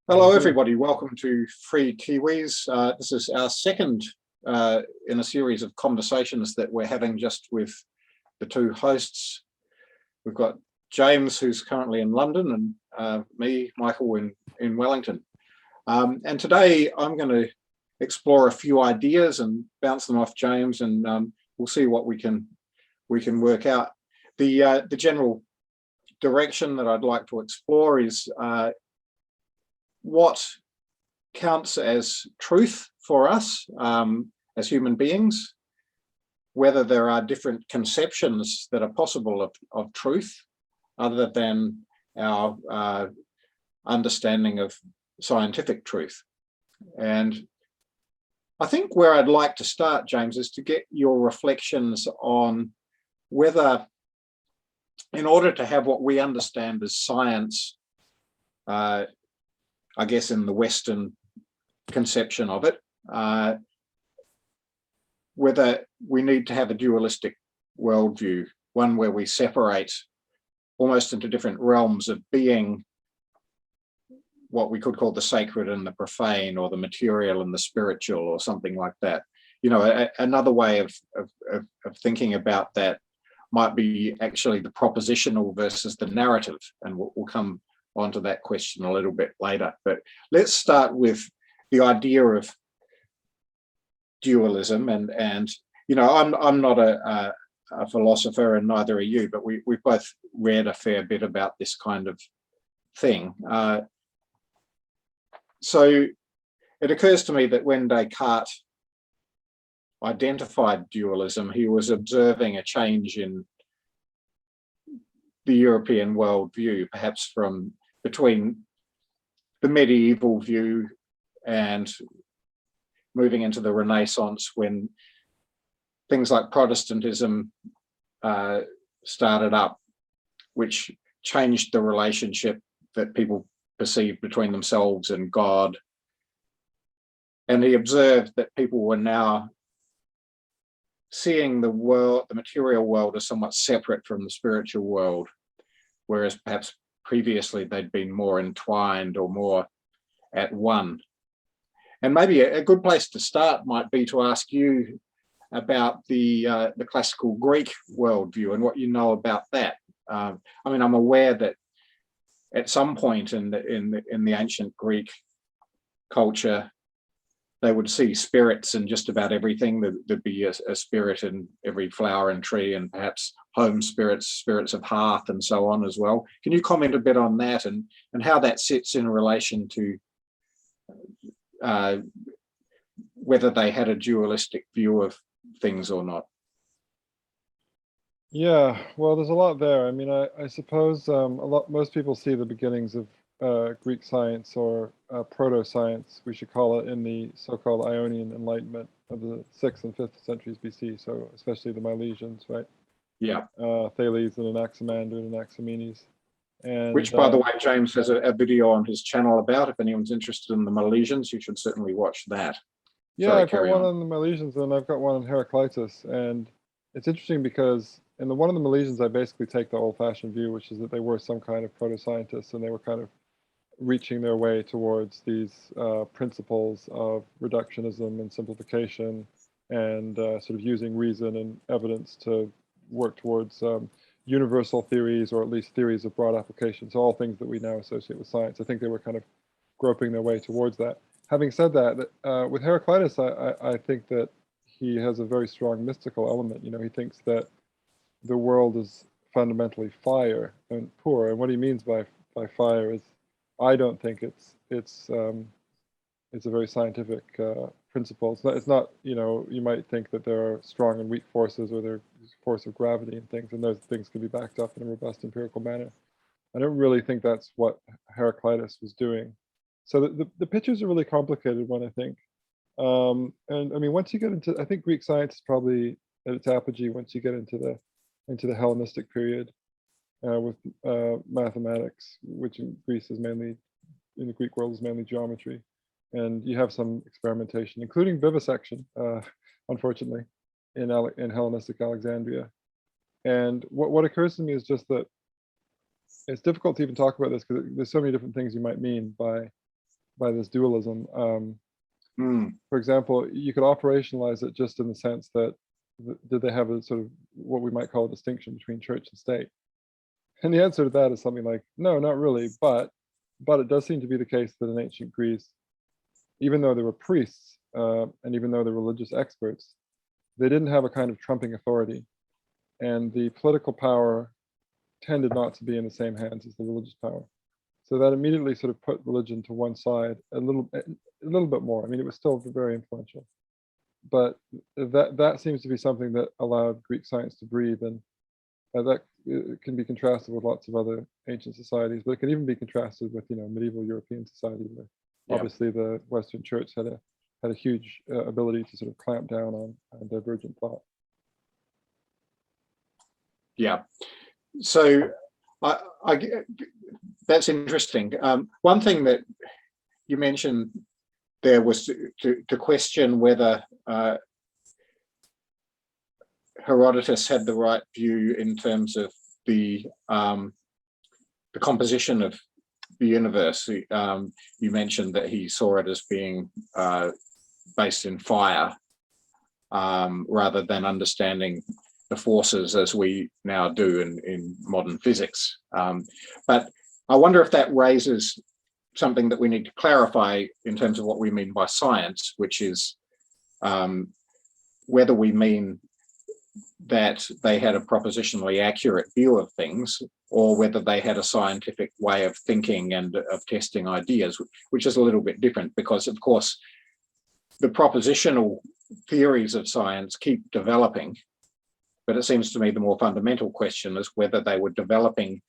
Hello, everybody. Welcome to Free Kiwis. This is our second in a series of conversations that we're having just with the two hosts. We've got James, who's currently in London, and me, Michael, in Wellington. And today I'm going to explore a few ideas and bounce them off James, and we'll see what we can work out. The general direction that I'd like to explore is what counts as truth for us as human beings, whether there are different conceptions that are possible of truth other than our understanding of scientific truth. And I think where I'd like to start, James, is to get your reflections on whether, in order to have what we understand as science, I guess in the Western conception of it, whether we need to have a dualistic worldview, one where we separate almost into different realms of being, what we could call the sacred and the profane, or the material and the spiritual, or something like that. You know, another way of thinking about that might be actually the propositional versus the narrative, and we'll come onto that question a little bit later. But let's start with the idea of dualism, and you know, I'm not a philosopher, and neither are you, but we've both read a fair bit about this kind of thing. So it occurs to me that when Descartes identified dualism, he was observing a change in the European worldview, perhaps from between the medieval view and moving into the Renaissance, when things like Protestantism started up, which changed the relationship that people perceived between themselves and God. And he observed that people were now seeing the world, the material world, as somewhat separate from the spiritual world, whereas perhaps previously they'd been more entwined or more at one. And maybe a good place to start might be to ask you about the classical Greek worldview and what you know about that. I mean, I'm aware that at some point in the ancient Greek culture, they would see spirits in just about everything. There'd be a spirit in every flower and tree, and perhaps home spirits, spirits of hearth, and so on as well. Can you comment a bit on that and how that sits in relation to whether they had a dualistic view of things or not? Yeah, well, there's a lot there. I mean, I suppose most people see the beginnings of Greek science, or proto-science, we should call it, in the so-called Ionian Enlightenment of the 6th and 5th centuries BC, so especially the Milesians, right? Yeah. Thales and Anaximander and Anaximenes. And, which, by the way, James has a video on his channel about. If anyone's interested in the Milesians, you should certainly watch that. Yeah, I've got one on the Milesians, and I've got one on Heraclitus, and it's interesting because in the one of the Milesians, I basically take the old-fashioned view, which is that they were some kind of proto-scientists, and they were kind of reaching their way towards these principles of reductionism and simplification, and sort of using reason and evidence to work towards universal theories, or at least theories of broad application. So all things that we now associate with science. I think they were kind of groping their way towards that. Having said that, with Heraclitus, I think that he has a very strong mystical element. You know, he thinks that the world is fundamentally fire and poor, and what he means by fire is, I don't think it's a very scientific principle. It's not, you know, you might think that there are strong and weak forces, or there's force of gravity and things, and those things can be backed up in a robust empirical manner. I don't really think that's what Heraclitus was doing. So the picture's a really complicated one, I think. And I mean, once you get into, I think Greek science is probably at its apogee once you get into the Hellenistic period, with mathematics, which in Greece is mainly, in the Greek world, is mainly geometry. And you have some experimentation, including vivisection, unfortunately, in Hellenistic Alexandria. And what occurs to me is just that it's difficult to even talk about this because there's so many different things you might mean by this dualism. For example, you could operationalize it just in the sense that did they have a sort of what we might call a distinction between church and state? And the answer to that is something like, no, not really, but it does seem to be the case that in ancient Greece, even though there were priests and even though they were religious experts, they didn't have a kind of trumping authority, and the political power tended not to be in the same hands as the religious power. So that immediately sort of put religion to one side a little bit more. I mean, it was still very influential, but that seems to be something that allowed Greek science to breathe, and that can be contrasted with lots of other ancient societies, but it can even be contrasted with medieval European society, where obviously the Western Church had a huge ability to sort of clamp down on divergent thought. Yeah. So that's interesting. One thing that you mentioned there was to question whether Herodotus had the right view in terms of the composition of the universe. You mentioned that he saw it as being based in fire, rather than understanding the forces as we now do in modern physics. But I wonder if that raises something that we need to clarify in terms of what we mean by science, which is whether we mean that they had a propositionally accurate view of things, or whether they had a scientific way of thinking and of testing ideas, which is a little bit different, because of course the propositional theories of science keep developing. But it seems to me the more fundamental question is whether they were developing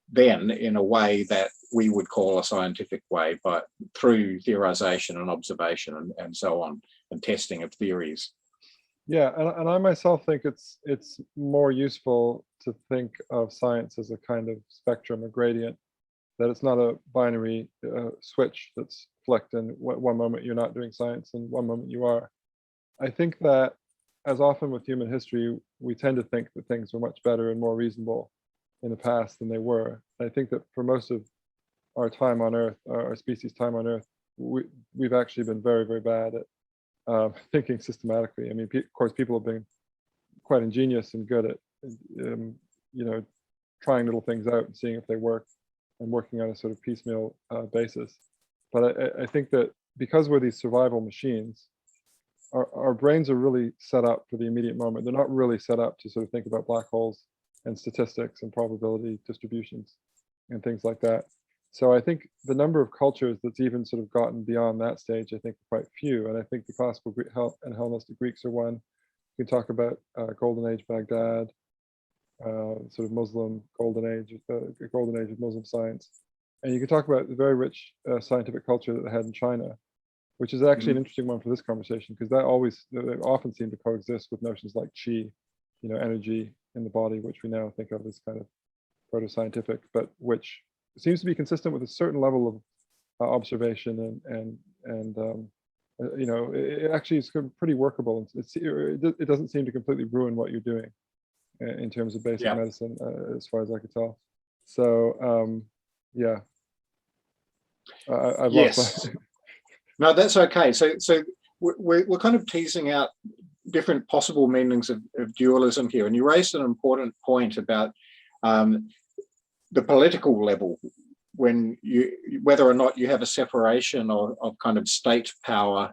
then in a way that we would call a scientific way, but through theorization and observation and so on, and testing of theories. Yeah, and I myself think it's more useful to think of science as a kind of spectrum, a gradient, that it's not a binary switch that's flicked, and one moment you're not doing science and one moment you are. I think that, as often with human history, we tend to think that things were much better and more reasonable in the past than they were. I think that for most of our time on Earth, our species' time on Earth, we've actually been very, very bad at thinking systematically. I mean, of course, people have been quite ingenious and good at, trying little things out and seeing if they work, and working on a sort of piecemeal basis. But I think that because we're these survival machines, our brains are really set up for the immediate moment. They're not really set up to sort of think about black holes and statistics and probability distributions and things like that. So I think the number of cultures that's even sort of gotten beyond that stage, I think, are quite few. And I think the classical Greek and Hellenistic Greeks are one. You can talk about Golden Age Baghdad, sort of Muslim golden age of Muslim science. And you can talk about the very rich scientific culture that they had in China, which is actually an interesting one for this conversation, because they often seem to coexist with notions like qi, energy in the body, which we now think of as kind of proto-scientific, but which seems to be consistent with a certain level of observation and it actually is pretty workable. It doesn't seem to completely ruin what you're doing in terms of basic medicine, as far as I could tell. So yeah, I've lost my... No, that's okay. So we're kind of teasing out different possible meanings of dualism here, and you raised an important point about the political level, whether or not you have a separation of kind of state power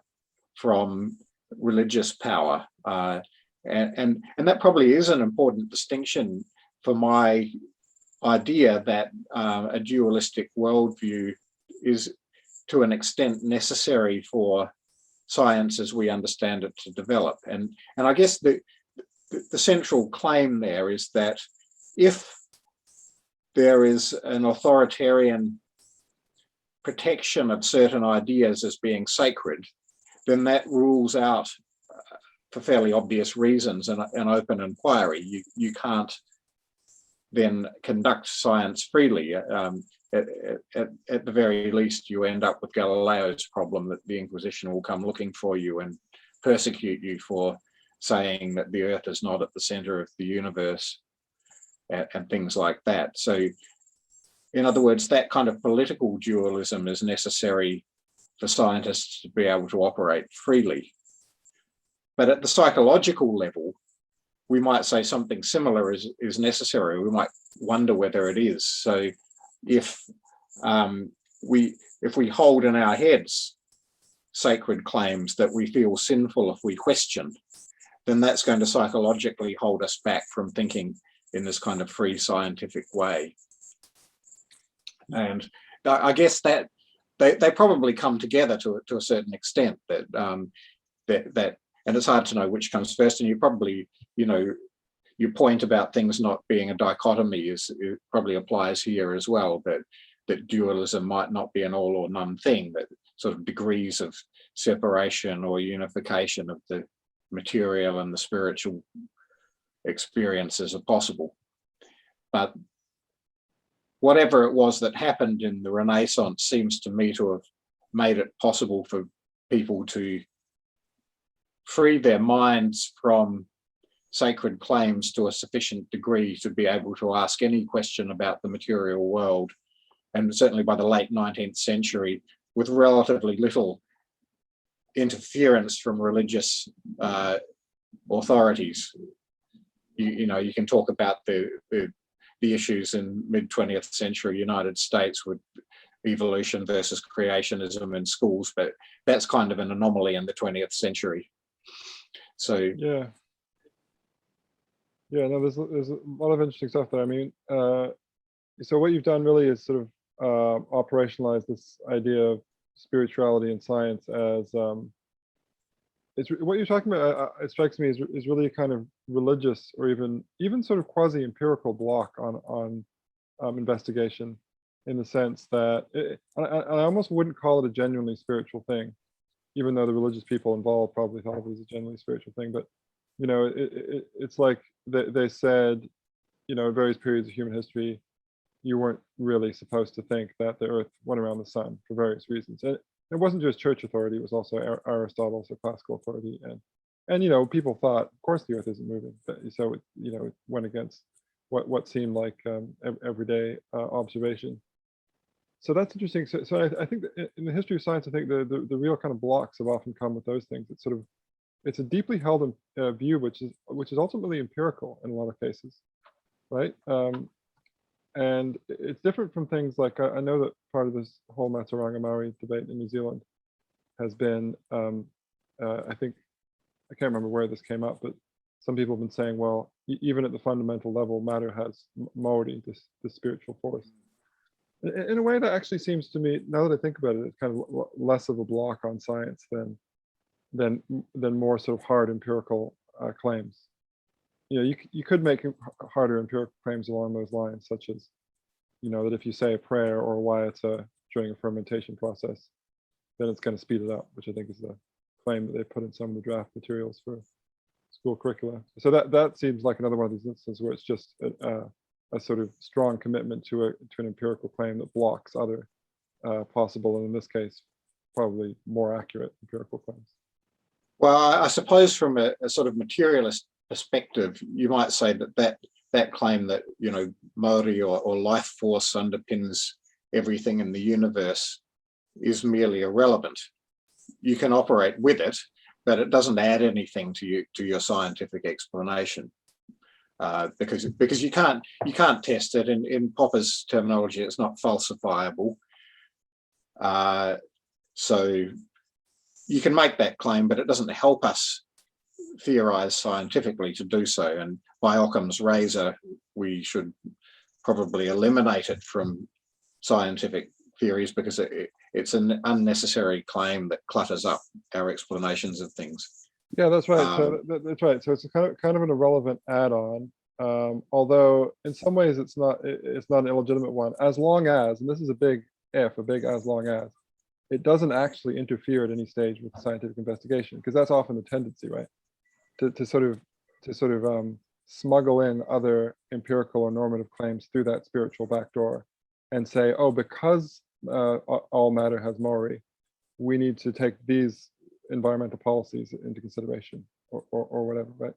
from religious power, and that probably is an important distinction for my idea that a dualistic worldview is to an extent necessary for science as we understand it to develop. And I guess the central claim there is that if there is an authoritarian protection of certain ideas as being sacred, then that rules out, for fairly obvious reasons, an open inquiry. You can't then conduct science freely. At the very least, you end up with Galileo's problem that the Inquisition will come looking for you and persecute you for saying that the Earth is not at the center of the universe, and things like that. So in other words, that kind of political dualism is necessary for scientists to be able to operate freely. But at the psychological level, we might say something similar is necessary. We might wonder whether it is. So if we hold in our heads sacred claims that we feel sinful if we question, then that's going to psychologically hold us back from thinking in this kind of free scientific way. And I guess that they probably come together to a certain extent, that and it's hard to know which comes first. And you probably, your point about things not being a dichotomy it probably applies here as well, that dualism might not be an all or none thing, that sort of degrees of separation or unification of the material and the spiritual experiences are possible. But whatever it was that happened in the Renaissance seems to me to have made it possible for people to free their minds from sacred claims to a sufficient degree to be able to ask any question about the material world. And certainly by the late 19th century, with relatively little interference from religious authorities. You can talk about the issues in mid-20th century United States with evolution versus creationism in schools, but that's kind of an anomaly in the 20th century. So yeah, no, there's a lot of interesting stuff there. I mean, so what you've done really is sort of operationalize this idea of spirituality and science as it's what you're talking about. It strikes me is really a kind of religious or even sort of quasi-empirical block on investigation, in the sense that I almost wouldn't call it a genuinely spiritual thing, even though the religious people involved probably thought it was a genuinely spiritual thing. But it's like they said, in various periods of human history, you weren't really supposed to think that the Earth went around the sun for various reasons. And it wasn't just church authority; it was also Aristotle, so classical authority, and people thought, of course, the Earth isn't moving. So it went against what seemed like everyday observation. So that's interesting. So I think that in the history of science, I think the real kind of blocks have often come with those things. It's a deeply held view, which is ultimately empirical in a lot of cases, right? And it's different from things like, I know that part of this whole Mataranga Maori debate in New Zealand has been, I think, I can't remember where this came up, but some people have been saying, well, even at the fundamental level, matter has Maori, this spiritual force. In a way that actually seems to me, now that I think about it, it's kind of less of a block on science than more sort of hard empirical claims. You could make harder empirical claims along those lines, such as, that if you say a prayer or why it's during a fermentation process, then it's going to speed it up, which I think is the claim that they put in some of the draft materials for school curricula. So that seems like another one of these instances where it's just a sort of strong commitment to an empirical claim that blocks other possible, and in this case, probably more accurate empirical claims. Well, I suppose from a sort of materialist perspective, you might say that claim that Maori or life force underpins everything in the universe is merely irrelevant. You can operate with it, but it doesn't add anything to your scientific explanation, because you can't test it. In Popper's terminology, it's not falsifiable. So you can make that claim, but it doesn't help us theorize scientifically to do so. And by Occam's razor, we should probably eliminate it from scientific theories, because it's an unnecessary claim that clutters up our explanations of things. Yeah, that's right. So that's right. So it's kind of an irrelevant add-on, although in some ways it's not an illegitimate one, as long as, and this is a big if, a big as long as, it doesn't actually interfere at any stage with scientific investigation, because that's often the tendency, right? To sort of smuggle in other empirical or normative claims through that spiritual backdoor, and say, oh, because all matter has Maori, we need to take these environmental policies into consideration, or whatever, right?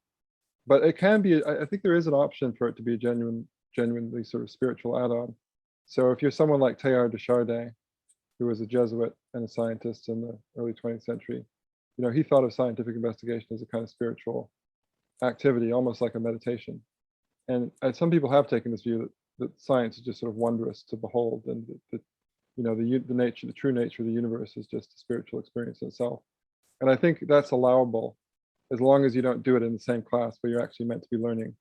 But it can be, I think there is an option for it to be a genuinely sort of spiritual add-on, So if you're someone like Teilhard de Chardin, who was a Jesuit and a scientist in the early 20th century, he thought of scientific investigation as a kind of spiritual activity, almost like a meditation. And some people have taken this view that science is just sort of wondrous to behold, and that the true nature of the universe is just a spiritual experience in itself. And I think that's allowable as long as you don't do it in the same class where you're actually meant to be learning,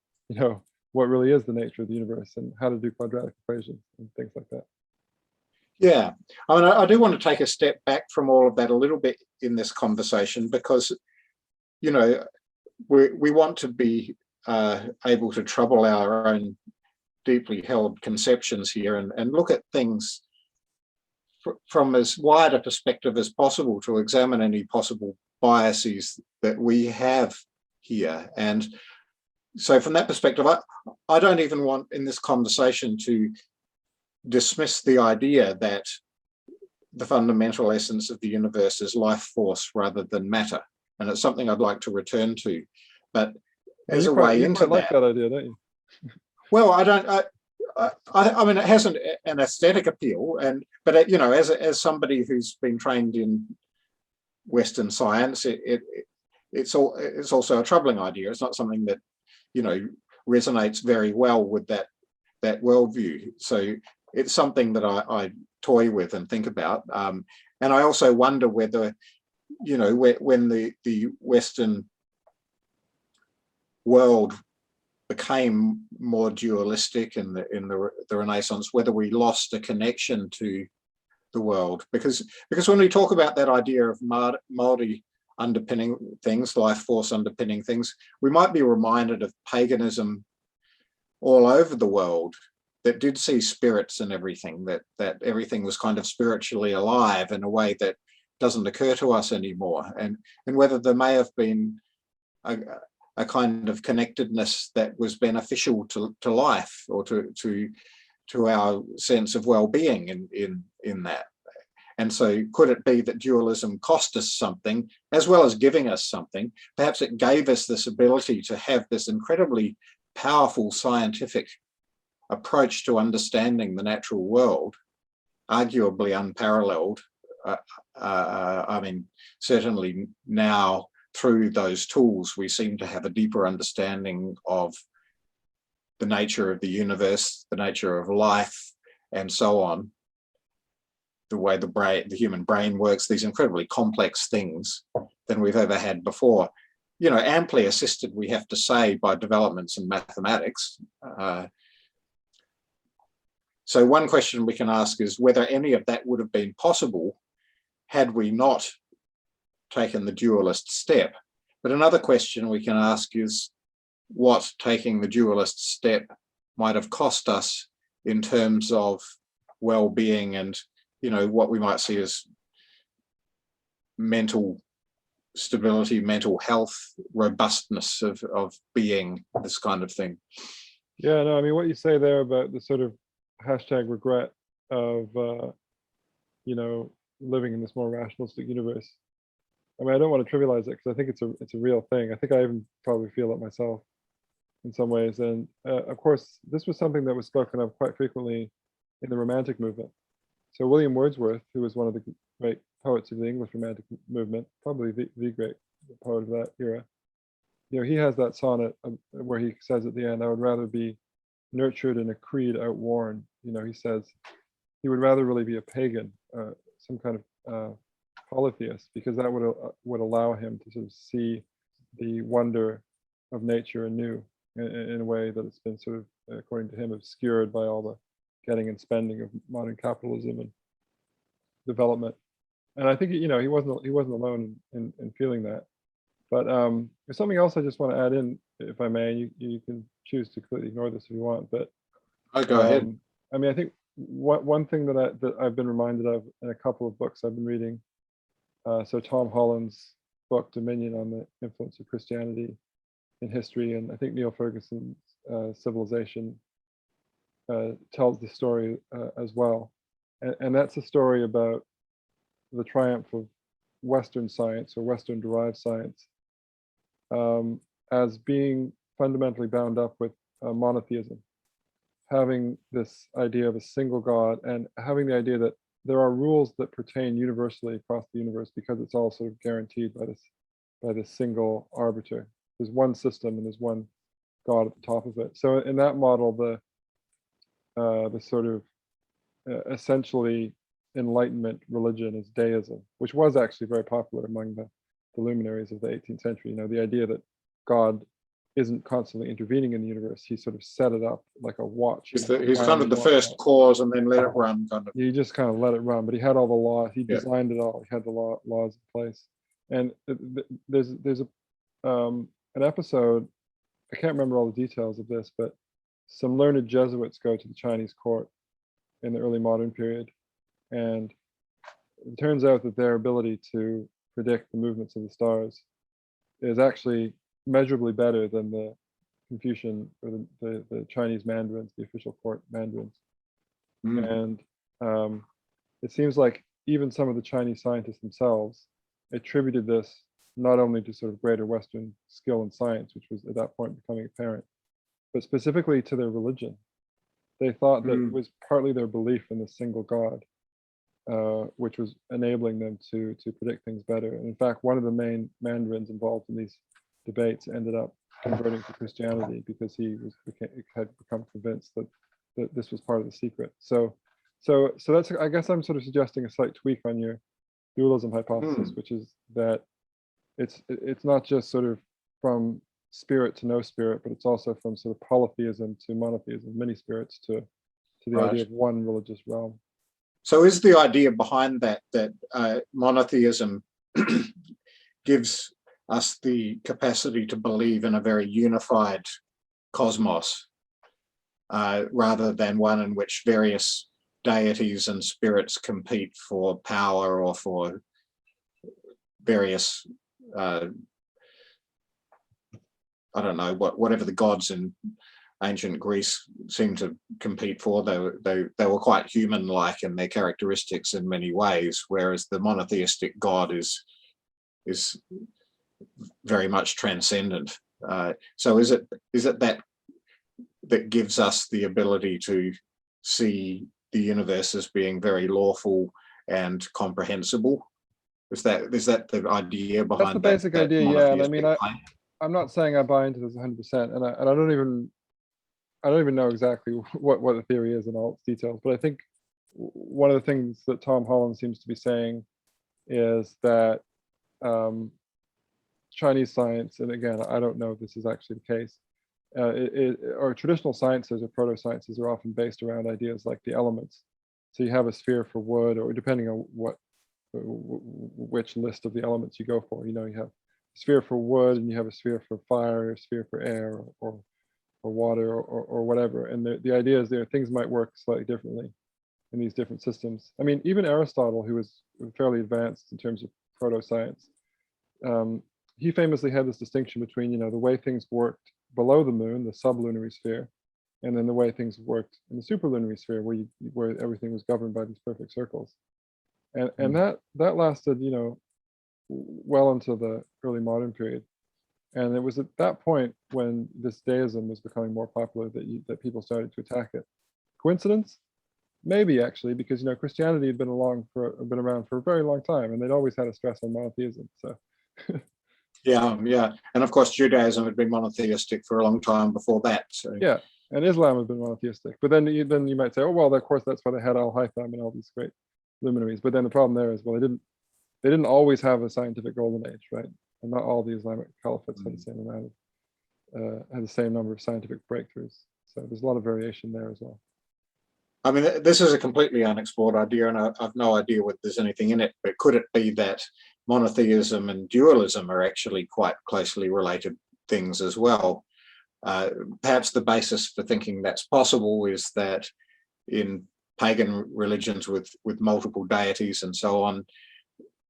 what really is the nature of the universe and how to do quadratic equations and things like that. Yeah, I mean, I do want to take a step back from all of that a little bit in this conversation, because, we want to be able to trouble our own deeply held conceptions here and look at things from as wide a perspective as possible to examine any possible biases that we have here. And so from that perspective, I don't even want in this conversation to dismiss the idea that the fundamental essence of the universe is life force rather than matter. And it's something I'd like to return to. But as a way into that. You like that idea, don't you? Well, I don't. I mean, it has an aesthetic appeal, but as somebody who's been trained in Western science, it's also a troubling idea. It's not something that resonates very well with that worldview. So it's something that I toy with and think about, and I also wonder whether when the Western world became more dualistic in the Renaissance, whether we lost a connection to the world, because when we talk about that idea of Māori underpinning things, life force underpinning things, we might be reminded of paganism all over the world that did see spirits and everything, that everything was kind of spiritually alive in a way that doesn't occur to us anymore, and whether there may have been a kind of connectedness that was beneficial to life or to our sense of well-being in that. And so could it be that dualism cost us something as well as giving us something? Perhaps it gave us this ability to have this incredibly powerful scientific approach to understanding the natural world, arguably unparalleled. I mean, certainly now, through those tools, we seem to have a deeper understanding of the nature of the universe, the nature of life, and so on, the way the human brain works, these incredibly complex things than we've ever had before. Amply assisted, we have to say, by developments in mathematics. So one question we can ask is whether any of that would have been possible had we not taken the dualist step. But another question we can ask is what taking the dualist step might have cost us in terms of well-being and what we might see as mental stability, mental health, robustness of being, this kind of thing. Yeah, no, I mean, what you say there about the sort of #regret of living in this more rationalistic universe. I mean, I don't want to trivialize it because I think it's a real thing. I think I even probably feel it myself in some ways. And of course, this was something that was spoken of quite frequently in the Romantic movement. So William Wordsworth, who was one of the great poets of the English Romantic movement, probably the great poet of that era, he has that sonnet where he says at the end, "I would rather be nurtured in a creed outworn." He says he would rather really be a pagan, some kind of polytheist, because that would allow him to sort of see the wonder of nature anew in a way that it's been sort of, according to him, obscured by all the getting and spending of modern capitalism and development. And I think he wasn't alone in feeling that. But there's something else I just want to add in, if I may. You can choose to completely ignore this if you want, but go ahead. I mean, I think one thing that I've been reminded of in a couple of books I've been reading. So Tom Holland's book Dominion on the influence of Christianity in history, and I think Neil Ferguson's Civilization tells the story as well, and that's a story about the triumph of Western science or Western derived science as being fundamentally bound up with monotheism. having this idea of a single God and having the idea that there are rules that pertain universally across the universe because it's all sort of guaranteed by this single arbiter. There's one system and there's one God at the top of it. So in that model, the sort of essentially Enlightenment religion is deism, which was actually very popular among the luminaries of the 18th century. The idea that God isn't constantly intervening in the universe. He sort of set it up like a watch. He's kind of the first cause and then let it run, kind of. He just kind of let it run, but he had all the laws. He designed it all. He had the laws in place. And there's an episode, I can't remember all the details of this, but some learned Jesuits go to the Chinese court in the early modern period. And it turns out that their ability to predict the movements of the stars is actually measurably better than the Confucian or the Chinese mandarins, the official court mandarins. And it seems like even some of the Chinese scientists themselves attributed this not only to sort of greater Western skill in science, which was at that point becoming apparent, but specifically to their religion. They thought that it was partly their belief in the single God, which was enabling them to predict things better. And in fact, one of the main mandarins involved in these debates ended up converting to Christianity because he had become convinced that this was part of the secret. So that's, I guess I'm sort of suggesting a slight tweak on your dualism hypothesis, which is that it's not just sort of from spirit to no spirit, but it's also from sort of polytheism to monotheism, many spirits to the idea of one religious realm. So is the idea behind that monotheism gives us the capacity to believe in a very unified cosmos, rather than one in which various deities and spirits compete for power or for various I don't know, whatever the gods in ancient Greece seemed to compete for. They were quite human-like in their characteristics in many ways, whereas the monotheistic God is very much transcendent. So is it that gives us the ability to see the universe as being very lawful and comprehensible? Is that the idea behind that? That's the basic idea, yeah. And I mean, I'm not saying I buy into this 100%, and I don't even know exactly what the theory is and all its details. But I think one of the things that Tom Holland seems to be saying is that Chinese science, and again, I don't know if this is actually the case, or traditional sciences or proto-sciences are often based around ideas like the elements. So you have a sphere for wood, or depending on which list of the elements you go for, you have a sphere for wood, and you have a sphere for fire, a sphere for air, or water, or whatever. And the idea is things might work slightly differently in these different systems. I mean, even Aristotle, who was fairly advanced in terms of proto-science, he famously had this distinction between, the way things worked below the moon, the sublunary sphere, and then the way things worked in the superlunary sphere, where everything was governed by these perfect circles. And that lasted, well into the early modern period. And it was at that point when this deism was becoming more popular that people started to attack it. Coincidence? Maybe, actually, because Christianity had been around for a very long time, and they'd always had a stress on monotheism. So yeah, and of course Judaism had been monotheistic for a long time before that. So. Yeah, and Islam had been monotheistic, but then you might say, oh well, of course that's why they had Al-Haytham and all these great luminaries. But then the problem there is, well, they didn't always have a scientific golden age, right? And not all the Islamic caliphates had the same amount of had the same number of scientific breakthroughs. So there's a lot of variation there as well. I mean, this is a completely unexplored idea, and I've no idea whether there's anything in it, but could it be that monotheism and dualism are actually quite closely related things as well? Perhaps the basis for thinking that's possible is that in pagan religions with multiple deities and so on,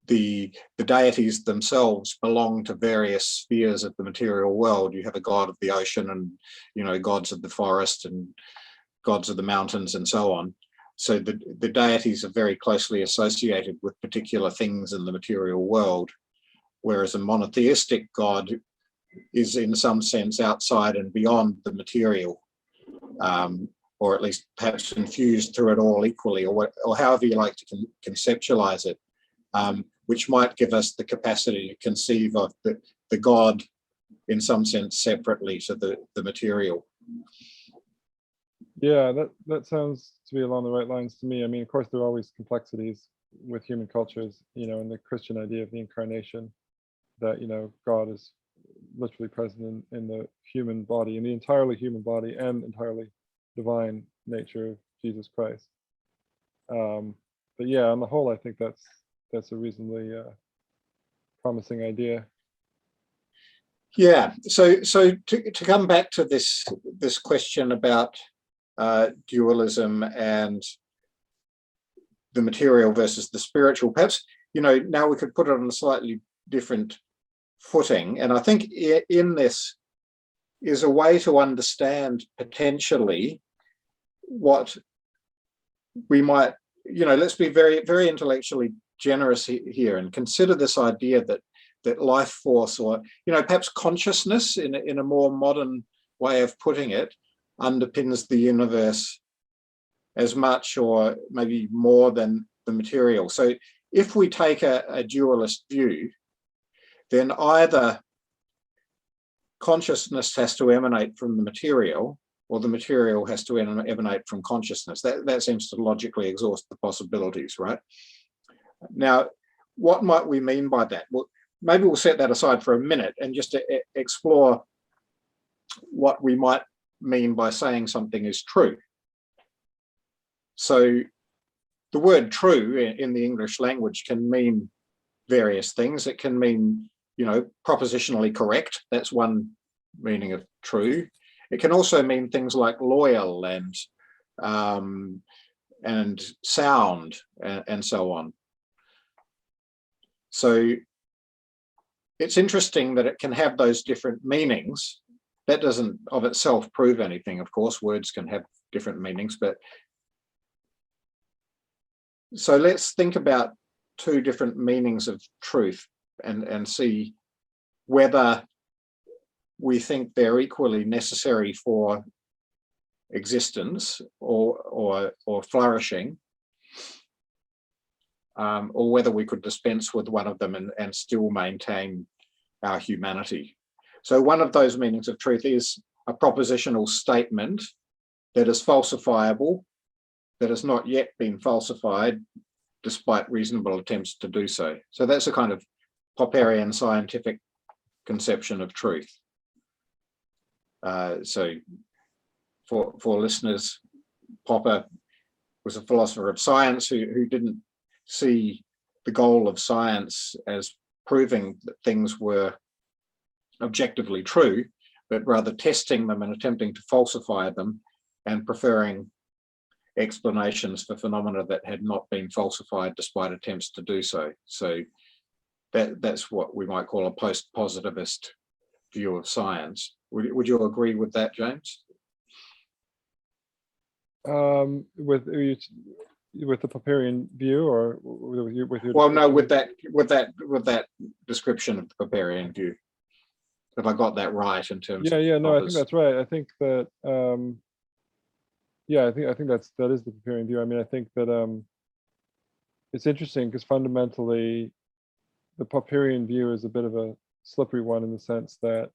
the deities themselves belong to various spheres of the material world. You have a god of the ocean, and gods of the forest, and gods of the mountains, and so on. So the deities are very closely associated with particular things in the material world, whereas a monotheistic god is in some sense outside and beyond the material. or at least perhaps infused through it all equally, or however you like to conceptualize it, which might give us the capacity to conceive of the God in some sense separately to the material. Yeah, that sounds to be along the right lines to me. I mean, of course, there are always complexities with human cultures, and the Christian idea of the incarnation, that, God is literally present in the human body, in the entirely human body and entirely divine nature of Jesus Christ. But yeah, on the whole, I think that's a reasonably promising idea. Yeah. So to come back to this question about dualism and the material versus the spiritual, perhaps now we could put it on a slightly different footing, and I think in this is a way to understand potentially what we might, let's be very, very intellectually generous here and consider this idea that life force, or perhaps consciousness in a more modern way of putting it, underpins the universe as much or maybe more than the material. So if we take a dualist view, then either consciousness has to emanate from the material, or the material has to emanate from consciousness. That seems to logically exhaust the possibilities, right? Now, what might we mean by that? Well, maybe we'll set that aside for a minute and just explore what we might mean by saying something is true. So the word true in the English language can mean various things. It can mean, propositionally correct. That's one meaning of true. It can also mean things like loyal and sound and so on. So it's interesting that it can have those different meanings. That doesn't of itself prove anything, of course. Words can have different meanings, but so let's think about two different meanings of truth and see whether we think they're equally necessary for existence or flourishing, or whether we could dispense with one of them and still maintain our humanity. So one of those meanings of truth is a propositional statement that is falsifiable, that has not yet been falsified, despite reasonable attempts to do so. So that's a kind of Popeyrian scientific conception of truth. So for listeners, Popper was a philosopher of science who didn't see the goal of science as proving that things were objectively true, but rather testing them and attempting to falsify them and preferring explanations for phenomena that had not been falsified despite attempts to do so. So that's what we might call a post-positivist view of science. Would you agree with that, James? With the Popeyrian view, or with your? Well, no, with that description of the Popeyrian view. Have I got that right in terms? Yeah, no, I think that's right. I think that I think that is the Popeyrian view. I mean, I think that it's interesting because fundamentally, the Popeyrian view is a bit of a slippery one in the sense that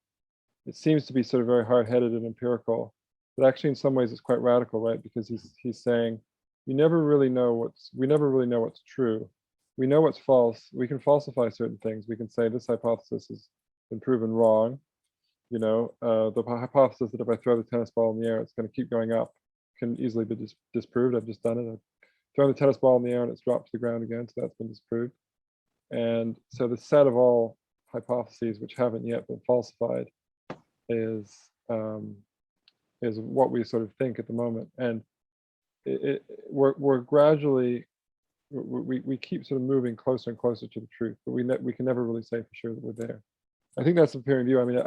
it seems to be sort of very hard-headed and empirical, but actually in some ways it's quite radical, right? Because he's saying we never really know what's true. We know what's false. We can falsify certain things. We can say this hypothesis has been proven wrong. The hypothesis that if I throw the tennis ball in the air, it's going to keep going up can easily be disproved. I've just done it. I've thrown the tennis ball in the air and it's dropped to the ground again, so that's been disproved. And so the set of all hypotheses which haven't yet been falsified is what we sort of think at the moment. And we're gradually, we keep sort of moving closer and closer to the truth, but we can never really say for sure that we're there. I think that's the Popeyrian view. I mean,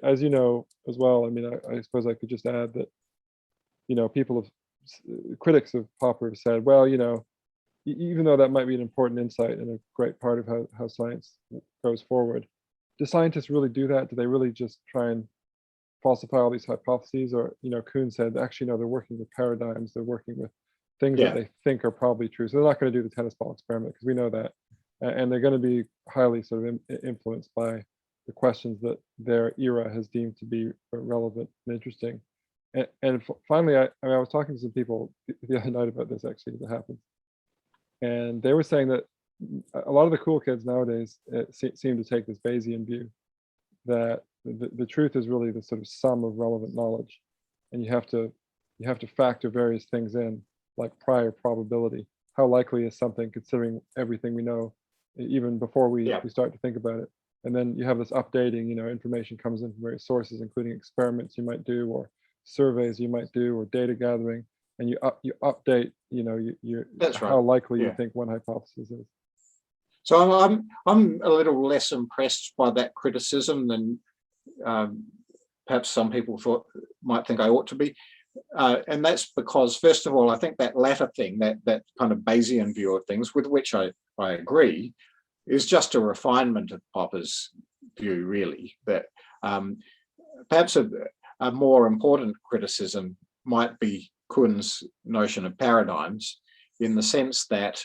as you know as well, I mean, I suppose I could just add that, critics of Popper have said, well, even though that might be an important insight and a great part of how science goes forward, do scientists really do that? Do they really just try and falsify all these hypotheses, or Kuhn said actually no, they're working with paradigms, they're working with things that they think are probably true. So they're not going to do the tennis ball experiment because we know that, and they're going to be highly sort of influenced by the questions that their era has deemed to be relevant and interesting. And finally, I was talking to some people the other night about this, actually, as it happened, and they were saying that a lot of the cool kids nowadays seem to take this Bayesian view, that the truth is really the sort of sum of relevant knowledge, and you have to factor various things in, like prior probability. How likely is something considering everything we know, even before we start to think about it? And then you have this updating, information comes in from various sources, including experiments you might do, or surveys you might do, or data gathering, and you update, That's how right. likely you think one hypothesis is. So I'm a little less impressed by that criticism than perhaps some people might think I ought to be. And that's because, first of all, I think that latter thing, that kind of Bayesian view of things, with which I agree, is just a refinement of Popper's view, really. That perhaps a more important criticism might be Kuhn's notion of paradigms, in the sense that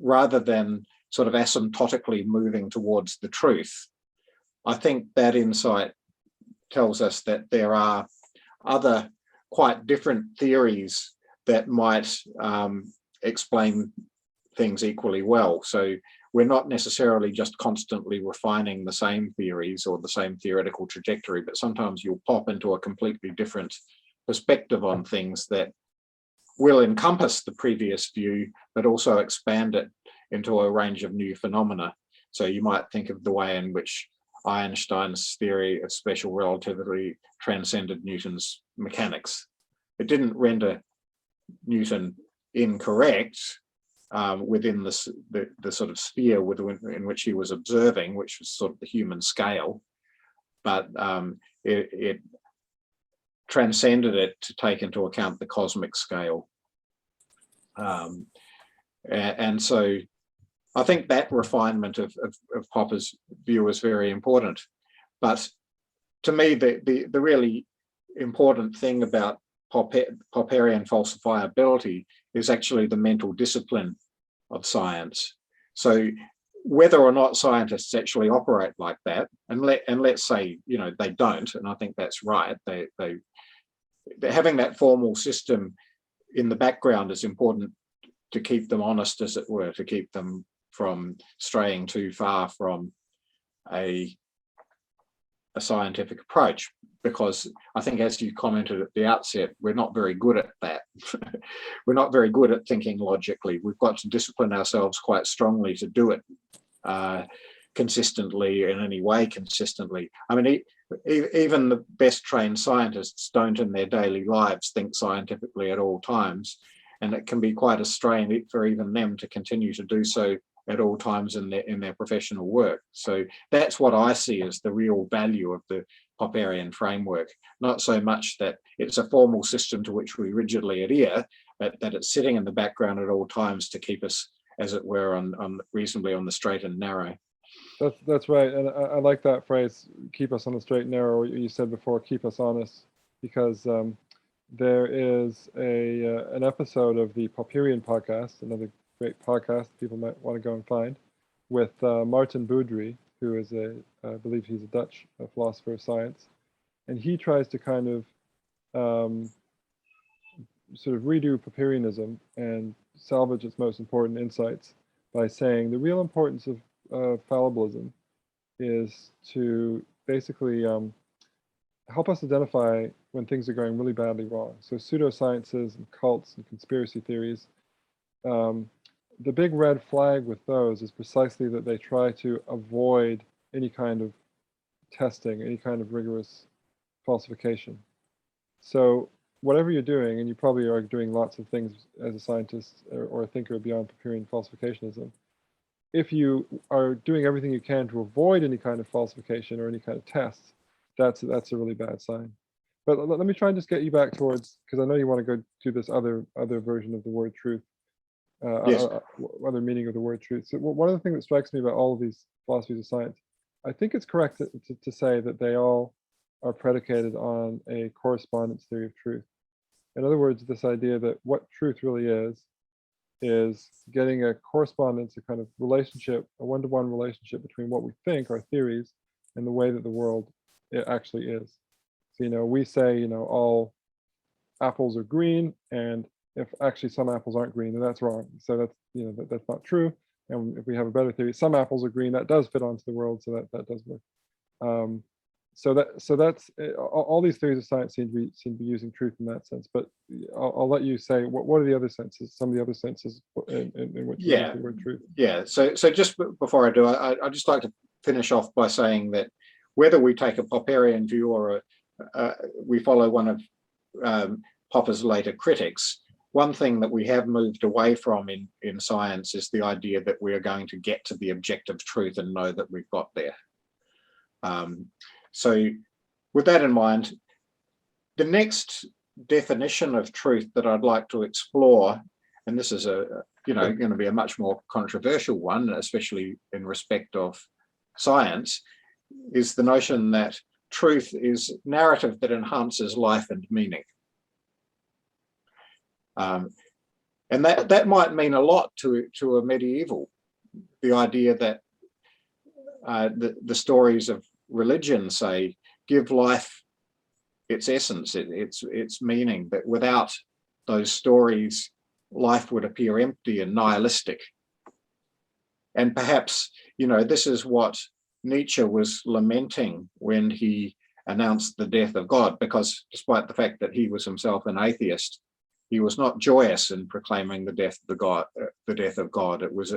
rather than sort of asymptotically moving towards the truth, I think that insight tells us that there are other quite different theories that might explain things equally well. So we're not necessarily just constantly refining the same theories or the same theoretical trajectory, but sometimes you'll pop into a completely different perspective on things that will encompass the previous view, but also expand it into a range of new phenomena. So you might think of the way in which Einstein's theory of special relativity transcended Newton's mechanics. It didn't render Newton incorrect within the sort of sphere in which he was observing, which was sort of the human scale, but it transcended it to take into account the cosmic scale. And so I think that refinement of Popper's view is very important. But to me, the really important thing about Popperian falsifiability is actually the mental discipline of science. So whether or not scientists actually operate like that, and let's say they don't, and I think that's right, they having that formal system in the background is important to keep them honest, as it were, to keep them from straying too far from a scientific approach, because I think, as you commented at the outset, we're not very good at that. We're not very good at thinking logically. We've got to discipline ourselves quite strongly to do it consistently, in any way consistently. I mean, even the best trained scientists don't in their daily lives think scientifically at all times, and it can be quite a strain for even them to continue to do so at all times in their professional work. So that's what I see as the real value of the Popperian framework. Not so much that it's a formal system to which we rigidly adhere, but that it's sitting in the background at all times to keep us, as it were, on reasonably on the straight and narrow. That's right, and I like that phrase, keep us on the straight and narrow. You said before, keep us honest, because there is an episode of the Popeyrian podcast, another great podcast people might want to go and find, with Martin Boudry, who is I believe he's a Dutch philosopher of science, and he tries to kind of sort of redo Popperianism and salvage its most important insights by saying the real importance of fallibilism is to basically help us identify when things are going really badly wrong. So pseudosciences and cults and conspiracy theories, the big red flag with those is precisely that they try to avoid any kind of testing, any kind of rigorous falsification. So whatever you're doing, and you probably are doing lots of things as a scientist or a thinker beyond Popperian falsificationism, if you are doing everything you can to avoid any kind of falsification or any kind of tests, that's a really bad sign. But let me try and just get you back towards, because I know you want to go to this other version of the word truth, Yes. other meaning of the word truth. So one of the things that strikes me about all of these philosophies of science, I think it's correct to say that they all are predicated on a correspondence theory of truth. In other words, this idea that what truth really is getting a correspondence, a kind of relationship, a one-to-one relationship between what we think, our theories, and the way that the world it actually is. So, we say, all apples are green, and if actually some apples aren't green, then that's wrong. So that's, that's not true. And if we have a better theory, some apples are green, that does fit onto the world, so that does work. So that's all these theories of science seem to be using truth in that sense. But I'll let you say what are the other senses? Some of the other senses in which we use the word truth. Yeah. So just before I do, I'd just like to finish off by saying that whether we take a Popeyrian view or we follow one of Popper's later critics, one thing that we have moved away from in science is the idea that we are going to get to the objective truth and know that we've got there. So with that in mind, the next definition of truth that I'd like to explore, and this is going to be a much more controversial one, especially in respect of science, is the notion that truth is narrative that enhances life and meaning. And that might mean a lot to a medieval, the idea that the stories of religion, say, give life its essence, its meaning, that without those stories, life would appear empty and nihilistic. And perhaps, this is what Nietzsche was lamenting when he announced the death of God, because despite the fact that he was himself an atheist, he was not joyous in proclaiming the death of God. It was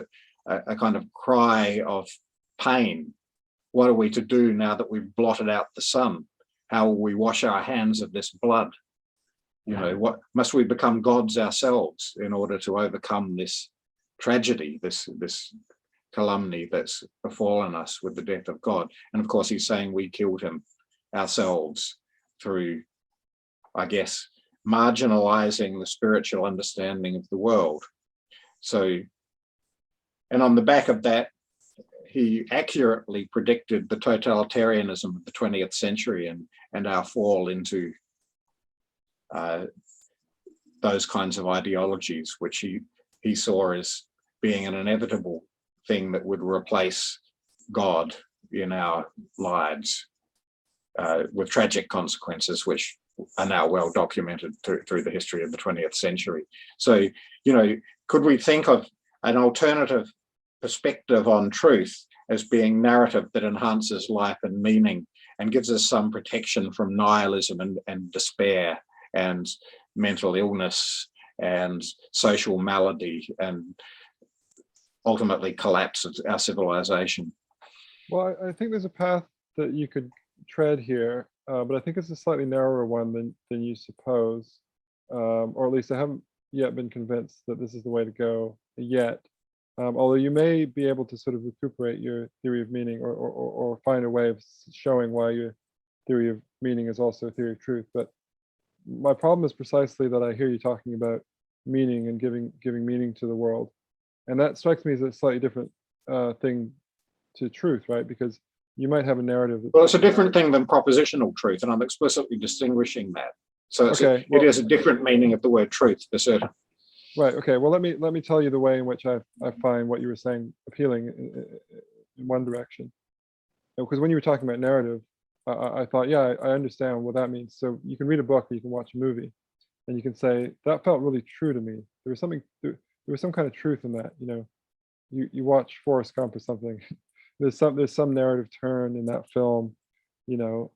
a kind of cry of pain. What are we to do now that we've blotted out the sun? How will we wash our hands of this blood? What must we become gods ourselves in order to overcome this tragedy, this calumny that's befallen us with the death of God? And of course, he's saying we killed him ourselves through, I guess, marginalizing the spiritual understanding of the world. So, and on the back of that, he accurately predicted the totalitarianism of the 20th century and our fall into those kinds of ideologies, which he saw as being an inevitable thing that would replace God in our lives, with tragic consequences, which are now well documented through the history of the 20th century. So, could we think of an alternative perspective on truth as being narrative that enhances life and meaning and gives us some protection from nihilism and despair and mental illness and social malady and ultimately collapse of our civilization? Well, I think there's a path that you could tread here, but I think it's a slightly narrower one than you suppose, or at least I haven't yet been convinced that this is the way to go yet. Although you may be able to sort of recuperate your theory of meaning or find a way of showing why your theory of meaning is also a theory of truth. But my problem is precisely that I hear you talking about meaning and giving meaning to the world. And that strikes me as a slightly different thing to truth, right? Because you might have a narrative. Well, it's a different thing than propositional truth, and I'm explicitly distinguishing that. So it is a different meaning of the word truth, for certain. Right. Okay. Well, let me tell you the way in which I find what you were saying appealing in one direction. Because when you were talking about narrative, I thought, yeah, I understand what that means. So you can read a book or you can watch a movie, and you can say that felt really true to me. There was some kind of truth in that. You watch Forrest Gump or something. There's some narrative turn in that film, and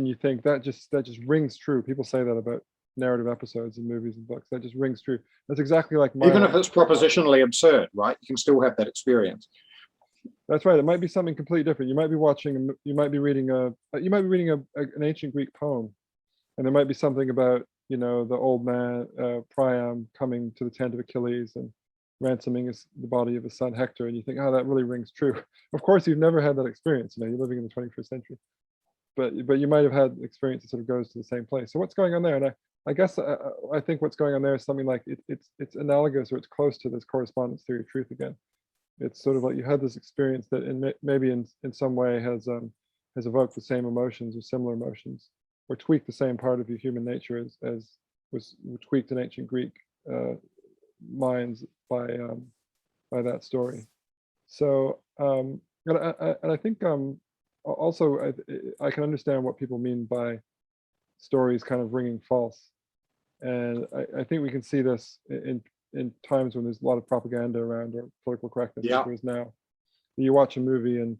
you think that just rings true. People say that about narrative episodes in movies and books. That just rings true. That's exactly like my even if it's propositionally absurd, right? You can still have that experience. That's right. It might be something completely different. You might be reading an ancient Greek poem, and there might be something about the old man Priam coming to the tent of Achilles and ransoming the body of his son Hector, and you think, oh, that really rings true. Of course, you've never had that experience. You're living in the 21st century, but you might have had experience that sort of goes to the same place. So what's going on there? And I guess I think what's going on there is something like it's analogous, or it's close to this correspondence theory of truth again. It's sort of like you had this experience that maybe in some way has has evoked the same emotions or similar emotions, or tweaked the same part of your human nature as was tweaked in ancient Greek minds by that story. So, and I think also I can understand what people mean by stories kind of ringing false, and I think we can see this in times when there's a lot of propaganda around, or political correctness, like there is now. You watch a movie and,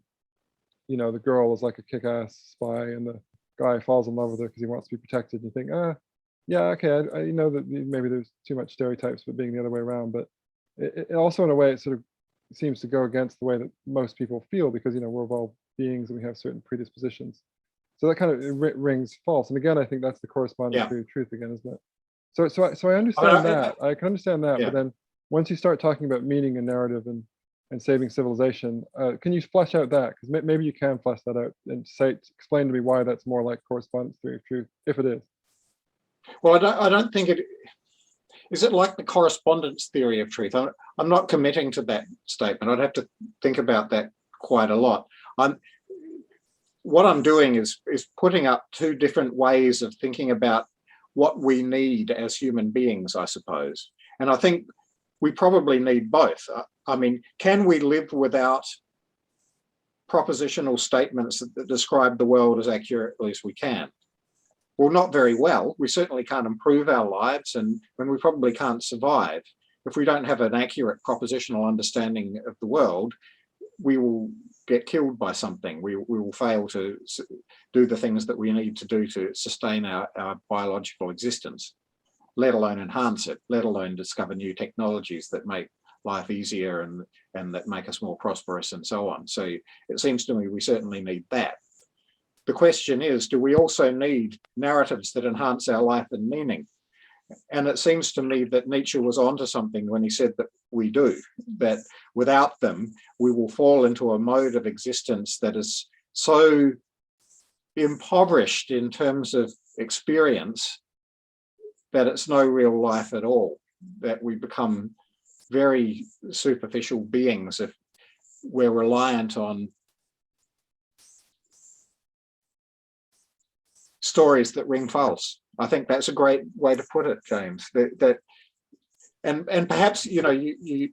you know, the girl is like a kick-ass spy and the guy falls in love with her because he wants to be protected. And you think, yeah, okay, I know that maybe there's too much stereotypes but being the other way around, but it also in a way it sort of seems to go against the way that most people feel, because, you know, we're all beings and we have certain predispositions. So that kind of rings false. And again, I think that's the corresponding theory of truth again, isn't it? So I understand that. I can understand that, but then once you start talking about meaning and narrative and saving civilization, can you flesh out that? Because maybe you can flesh that out and explain to me why that's more like correspondence theory of truth, if it is. Well, I don't think it is. It like the correspondence theory of truth? I'm not committing to that statement. I'd have to think about that quite a lot. What I'm doing is putting up two different ways of thinking about what we need as human beings, I suppose. And I think we probably need both. I mean, can we live without propositional statements that describe the world as accurately as we can? Well, not very well. We certainly can't improve our lives, and we probably can't survive. If we don't have an accurate propositional understanding of the world, we will get killed by something. We will fail to do the things that we need to do to sustain our biological existence, let alone enhance it, let alone discover new technologies that make life easier and that make us more prosperous and so on. So it seems to me we certainly need that. The question is, do we also need narratives that enhance our life and meaning? And it seems to me that Nietzsche was onto something when he said that we do, that without them, we will fall into a mode of existence that is so impoverished in terms of experience that it's no real life at all, that we become very superficial beings if we're reliant on stories that ring false. I think that's a great way to put it, James. And perhaps, you know, you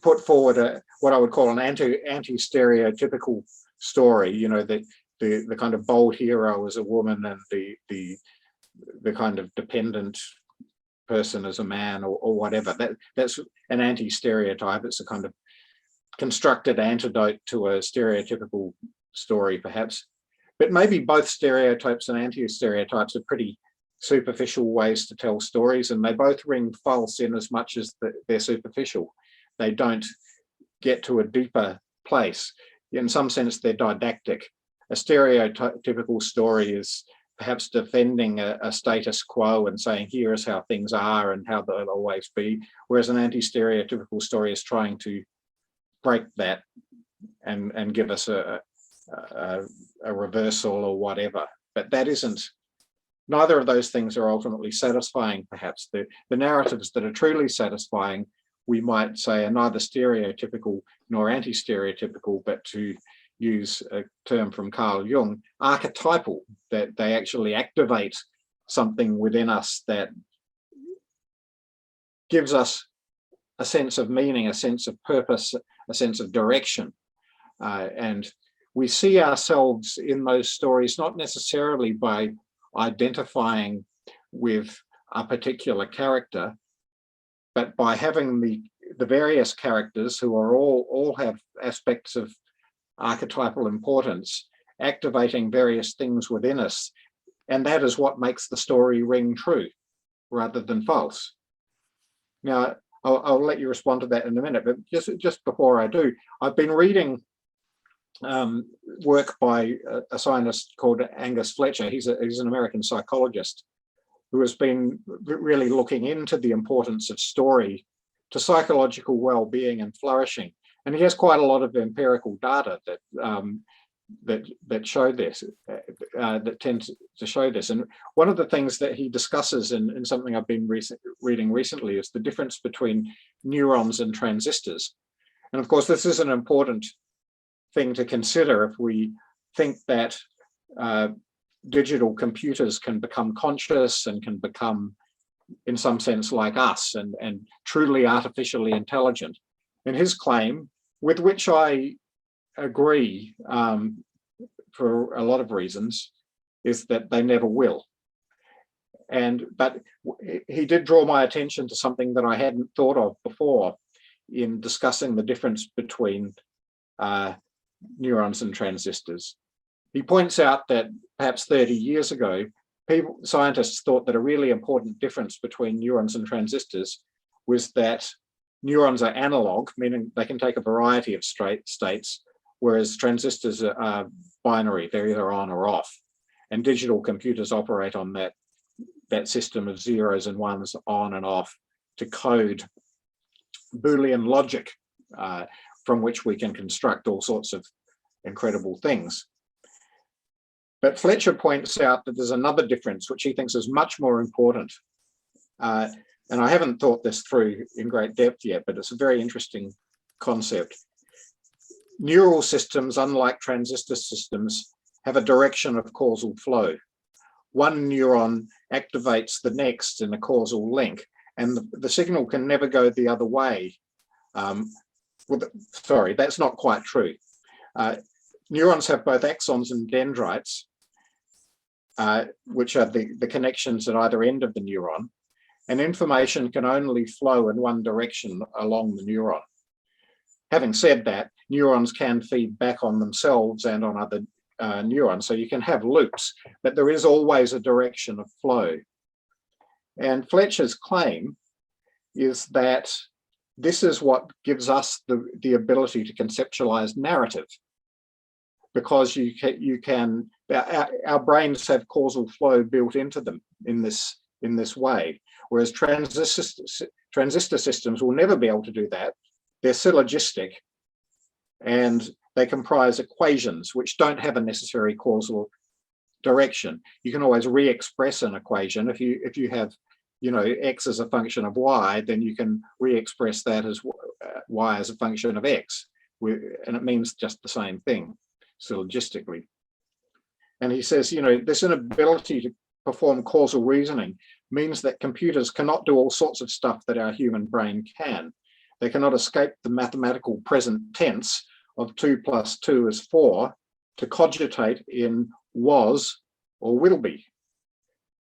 put forward what I would call an anti-stereotypical story. You know, the kind of bold hero as a woman and the kind of dependent person as a man, or whatever. That's an anti-stereotype. It's a kind of constructed antidote to a stereotypical story, perhaps. But maybe both stereotypes and anti-stereotypes are pretty superficial ways to tell stories, and they both ring false in as much as they're superficial. They don't get to a deeper place. In some sense, they're didactic. A stereotypical story is perhaps defending a status quo and saying, here is how things are and how they'll always be, whereas an anti-stereotypical story is trying to break that and give us a reversal or whatever. But that isn't, neither of those things are ultimately satisfying, perhaps. The narratives that are truly satisfying, we might say, are neither stereotypical nor anti-stereotypical, but to use a term from Carl Jung, archetypal, that they actually activate something within us that gives us a sense of meaning, a sense of purpose, a sense of direction. And we see ourselves in those stories not necessarily by identifying with a particular character, but by having the various characters who are all have aspects of archetypal importance, activating various things within us. And that is what makes the story ring true rather than false. Now, I'll let you respond to that in a minute, but just before I do, I've been reading work by a scientist called Angus Fletcher. He's an American psychologist who has been really looking into the importance of story to psychological well-being and flourishing. And he has quite a lot of empirical data that show this, that tends to show this. And one of the things that he discusses in something I've been reading recently is the difference between neurons and transistors. And of course, this is an important thing to consider if we think that digital computers can become conscious and can become, in some sense, like us and truly artificially intelligent. And his claim, with which I agree for a lot of reasons, is that they never will. But he did draw my attention to something that I hadn't thought of before in discussing the difference between neurons and transistors. He points out that perhaps 30 years ago, scientists thought that a really important difference between neurons and transistors was that neurons are analog, meaning they can take a variety of states, whereas transistors are binary, they're either on or off. And digital computers operate on that system of zeros and ones, on and off, to code Boolean logic from which we can construct all sorts of incredible things. But Fletcher points out that there's another difference which he thinks is much more important. And I haven't thought this through in great depth yet, but it's a very interesting concept. Neural systems, unlike transistor systems, have a direction of causal flow. One neuron activates the next in a causal link, and the signal can never go the other way. Sorry, that's not quite true. Neurons have both axons and dendrites, which are the connections at either end of the neuron, and information can only flow in one direction along the neuron. Having said that, neurons can feed back on themselves and on other neurons, so you can have loops, but there is always a direction of flow. And Fletcher's claim is that this is what gives us the ability to conceptualize narrative, because our brains have causal flow built into them in this way, whereas transistor systems will never be able to do that. They're syllogistic, and they comprise equations which don't have a necessary causal direction. You can always re-express an equation. If you have, x as a function of y, then you can re-express that as y as a function of x, and it means just the same thing syllogistically. And he says, this inability to perform causal reasoning means that computers cannot do all sorts of stuff that our human brain can. They cannot escape the mathematical present tense of 2 + 2 is 4 to cogitate in was or will be.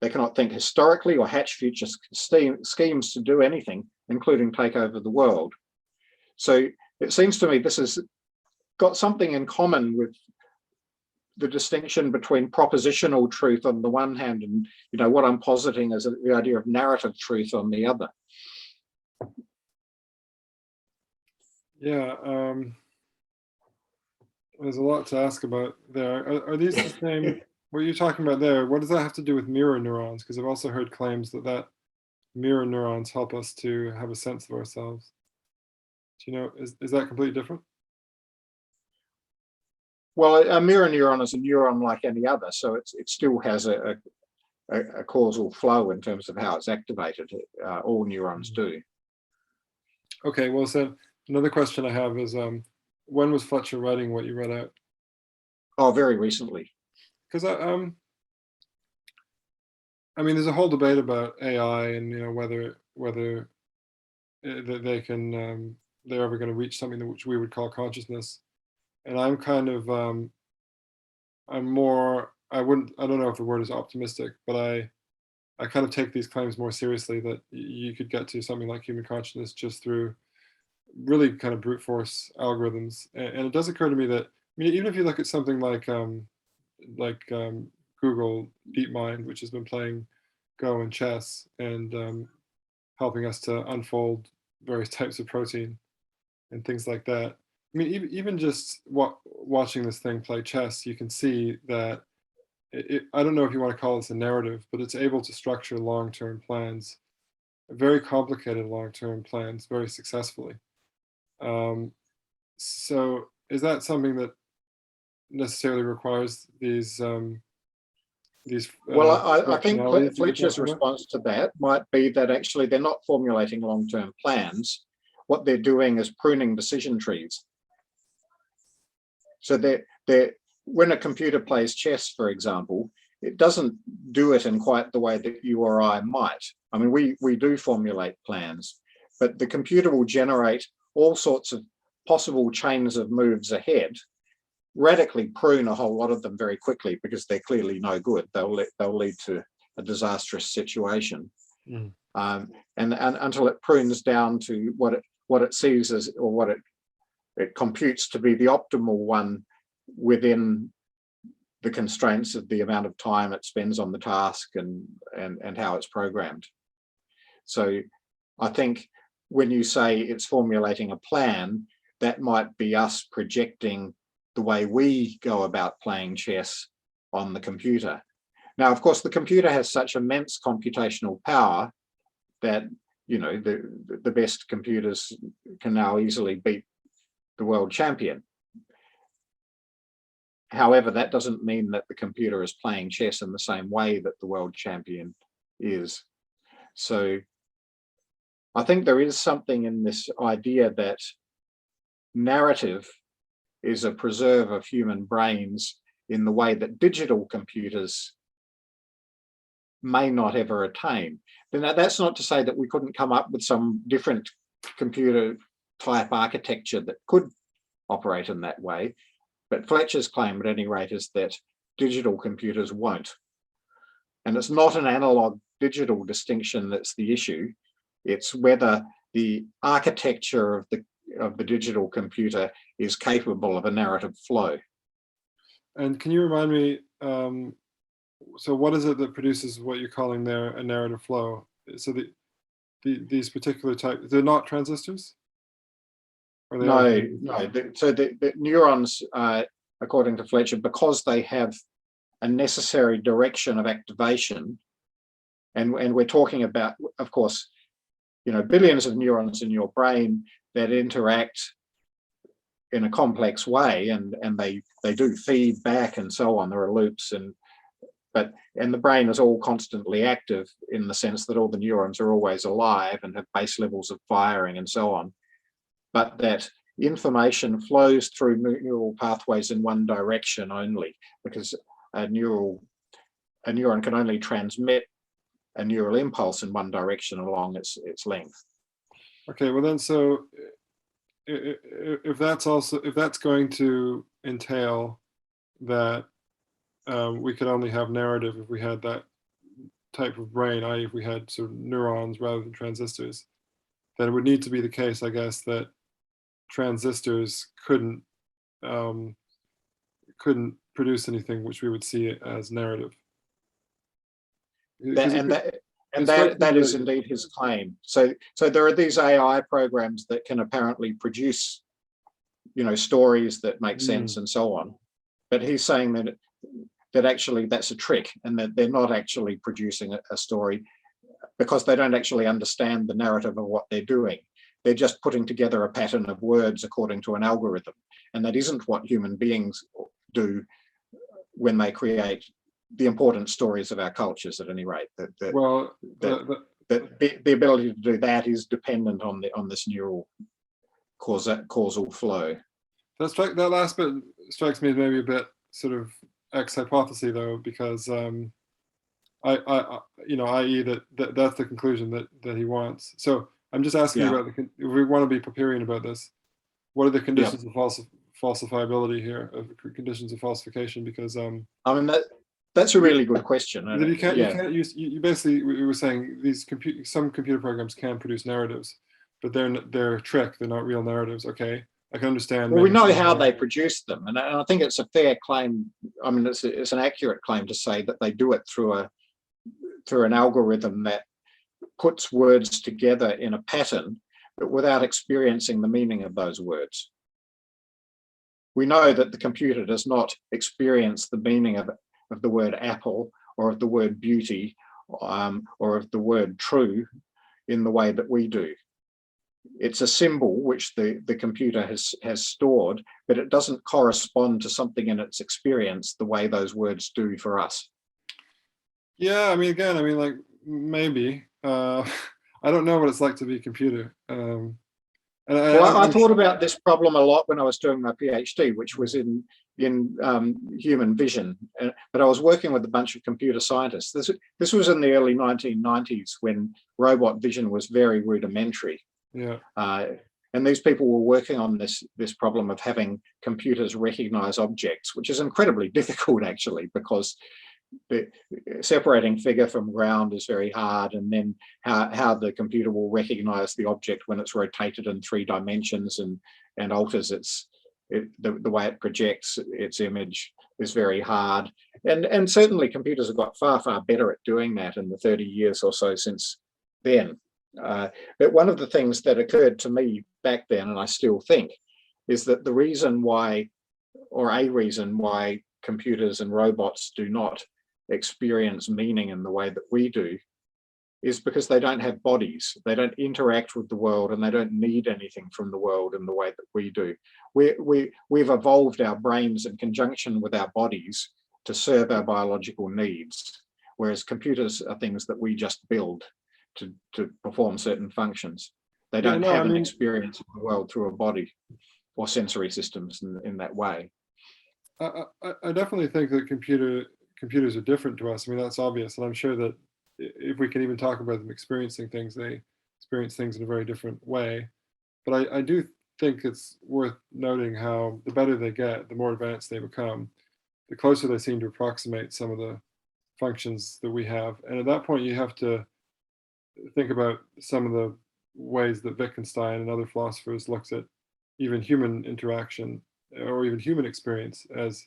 They cannot think historically or hatch future schemes to do anything, including take over the world. So it seems to me this has got something in common with the distinction between propositional truth on the one hand and what I'm positing as the idea of narrative truth on the other. Yeah, there's a lot to ask about there. Are these the same, what you're talking about there, what does that have to do with mirror neurons? Because I've also heard claims that mirror neurons help us to have a sense of ourselves. Do you know, is that completely different? Well, a mirror neuron is a neuron like any other, so it still has a causal flow in terms of how it's activated. All neurons do. Okay, well, so another question I have is, when was Fletcher writing what you read out? Oh, very recently. Because I mean, there's a whole debate about AI and whether they can they're ever going to reach something which we would call consciousness. And I'm kind of I'm more, I don't know if the word is optimistic, but I kind of take these claims more seriously, that you could get to something like human consciousness just through really kind of brute force algorithms. And it does occur to me that, even if you look at something like Google DeepMind, which has been playing Go and chess and helping us to unfold various types of protein and things like that. Even just watching this thing play chess, you can see that I don't know if you want to call this a narrative, but it's able to structure long-term plans, very complicated long-term plans, very successfully. So is that something that necessarily requires these? Well, I think Fletcher's response to that might be that actually they're not formulating long-term plans. What they're doing is pruning decision trees. So when a computer plays chess, for example, it doesn't do it in quite the way that you or I might. I mean, we do formulate plans, but the computer will generate all sorts of possible chains of moves ahead, radically prune a whole lot of them very quickly because they're clearly no good. They'll lead to a disastrous situation, and until it prunes down to what it sees as, or what it computes to be the optimal one within the constraints of the amount of time it spends on the task and how it's programmed. So I think when you say it's formulating a plan, that might be us projecting the way we go about playing chess on the computer. Now, of course, the computer has such immense computational power that, you know, the best computers can now easily beat the world champion. However, that doesn't mean that the computer is playing chess in the same way that the world champion is. So I think there is something in this idea that narrative is a preserve of human brains in the way that digital computers may not ever attain. Now, that's not to say that we couldn't come up with some different computer type architecture that could operate in that way. But Fletcher's claim, at any rate, is that digital computers won't. And it's not an analog digital distinction that's the issue. It's whether the architecture of the digital computer is capable of a narrative flow. And can you remind me, so what is it that produces what you're calling there a narrative flow? So these particular types, they're not transistors? No. So the neurons, according to Fletcher, because they have a necessary direction of activation, and we're talking about, of course, you know, billions of neurons in your brain that interact in a complex way, and they do feedback and so on. There are loops, and the brain is all constantly active in the sense that all the neurons are always alive and have base levels of firing and so on. But that information flows through neural pathways in one direction only, because a neuron can only transmit a neural impulse in one direction along its length. Okay, well then, so if that's going to entail that we could only have narrative if we had that type of brain, i.e. if we had sort of neurons rather than transistors, then it would need to be the case, I guess, that transistors couldn't produce anything which we would see as narrative. That is indeed his claim. So there are these AI programs that can apparently produce, you know, stories that make sense and so on. But he's saying that actually that's a trick, and that they're not actually producing a story because they don't actually understand the narrative of what they're doing. They're just putting together a pattern of words according to an algorithm. And that isn't what human beings do when they create the important stories of our cultures, at any rate. The ability to do that is dependent on this neural causal flow. That last bit strikes me as maybe a bit sort of ex hypothesis, though, because i.e. that's the conclusion that he wants. So I'm just asking you about if we want to be Popeyrian about this, what are the conditions of falsifiability here, of conditions of falsification? Because I mean, that's a really good question. You can't use. You basically, we were saying some computer programs can produce narratives, but they're a trick. They're not real narratives. Okay, I can understand. Well, we know how they produce them, and I think it's a fair claim. I mean, it's an accurate claim to say that they do it through an algorithm that puts words together in a pattern, but without experiencing the meaning of those words. We know that the computer does not experience the meaning of the word apple, or of the word beauty, or of the word true in the way that we do. It's a symbol which the computer has stored, but it doesn't correspond to something in its experience the way those words do for us. Yeah, I mean, again, like maybe. I don't know what it's like to be a computer. I thought about this problem a lot when I was doing my PhD, which was in human vision. But I was working with a bunch of computer scientists. This was in the early 1990s when robot vision was very rudimentary. Yeah. And these people were working on this problem of having computers recognize objects, which is incredibly difficult actually, because the separating figure from ground is very hard, and then how the computer will recognize the object when it's rotated in 3 dimensions and alters the way it projects its image is very hard. And certainly computers have got far, far better at doing that in the 30 years or so since then. But one of the things that occurred to me back then, and I still think, is that the reason why, or a reason why, computers and robots do not experience meaning in the way that we do is because they don't have bodies. They don't interact with the world, and they don't need anything from the world in the way that we do. We've evolved our brains in conjunction with our bodies to serve our biological needs, whereas computers are things that we just build to perform certain functions. They don't have an experience of the world through a body or sensory systems in that way. I definitely think that computers are different to us. I mean, that's obvious. And I'm sure that if we can even talk about them experiencing things, they experience things in a very different way. But I do think it's worth noting how the better they get, the more advanced they become, the closer they seem to approximate some of the functions that we have. And at that point, you have to think about some of the ways that Wittgenstein and other philosophers looks at even human interaction or even human experience as,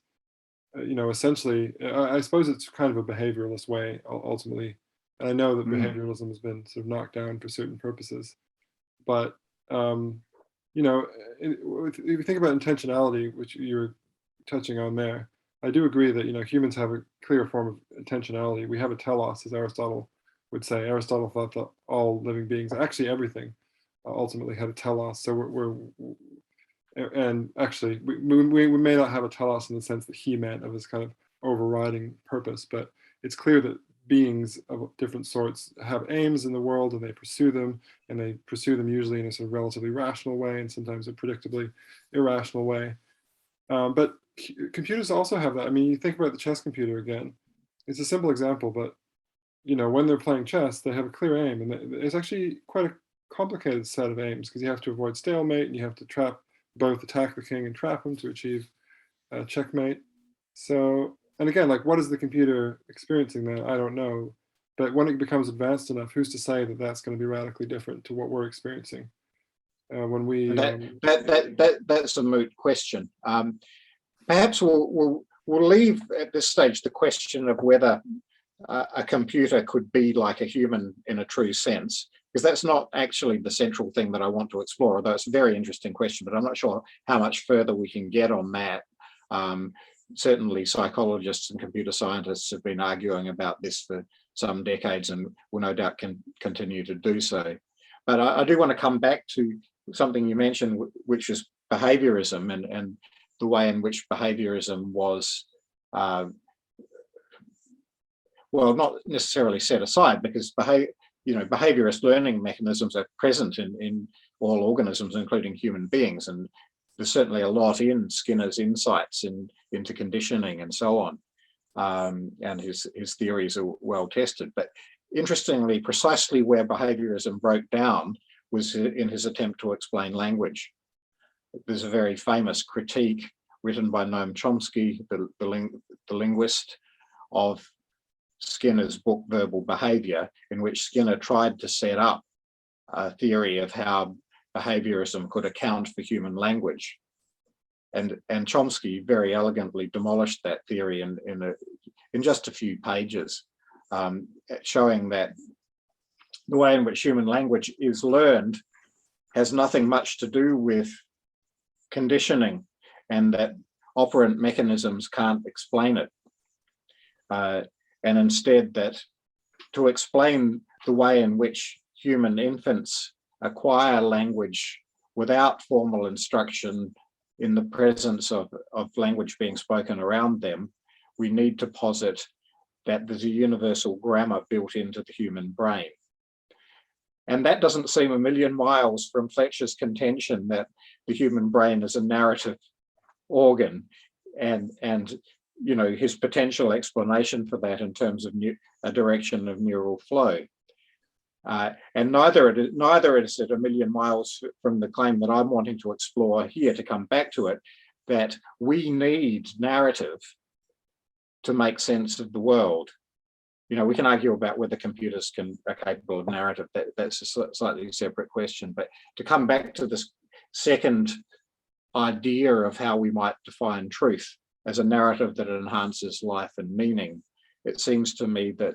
essentially, I suppose it's kind of a behavioralist way ultimately. And I know that behavioralism has been sort of knocked down for certain purposes, but if you think about intentionality, which you were touching on there, I do agree that humans have a clear form of intentionality. We have a telos, as Aristotle would say. Aristotle thought that all living beings, actually everything, ultimately had a telos. So and actually we may not have a telos in the sense that he meant of this kind of overriding purpose, but it's clear that beings of different sorts have aims in the world, and they pursue them usually in a sort of relatively rational way, and sometimes a predictably irrational way. But computers also have that. I mean, you think about the chess computer again. It's a simple example, but when they're playing chess, they have a clear aim, and it's actually quite a complicated set of aims because you have to avoid stalemate, and you have to both attack the king and trap him to achieve checkmate. So, and again, like, what is the computer experiencing then? I don't know. But when it becomes advanced enough, who's to say that that's going to be radically different to what we're experiencing? When we that's a moot question. Perhaps we'll leave at this stage the question of whether a computer could be like a human in a true sense, because that's not actually the central thing that I want to explore, although it's a very interesting question, but I'm not sure how much further we can get on that. Certainly psychologists and computer scientists have been arguing about this for some decades and will no doubt continue to do so. But I do want to come back to something you mentioned, which is behaviorism and the way in which behaviorism was, not necessarily set aside, because behaviorist learning mechanisms are present in all organisms, including human beings, and there's certainly a lot in Skinner's insights into conditioning and so on, and his theories are well tested. But interestingly, precisely where behaviorism broke down was in his attempt to explain language. There's a very famous critique written by Noam Chomsky, the linguist, of Skinner's book Verbal Behavior, in which Skinner tried to set up a theory of how behaviorism could account for human language. And Chomsky very elegantly demolished that theory in just a few pages, showing that the way in which human language is learned has nothing much to do with conditioning, and that operant mechanisms can't explain it. And instead, that to explain the way in which human infants acquire language without formal instruction in the presence of language being spoken around them, we need to posit that there's a universal grammar built into the human brain. And that doesn't seem a million miles from Fletcher's contention that the human brain is a narrative organ. and you know, his potential explanation for that in terms of a direction of neural flow. And neither is it a million miles from the claim that I'm wanting to explore here, to come back to it, that we need narrative to make sense of the world. You know, we can argue about whether computers are capable of narrative. That's a slightly separate question. But to come back to this second idea of how we might define truth as a narrative that enhances life and meaning, it seems to me that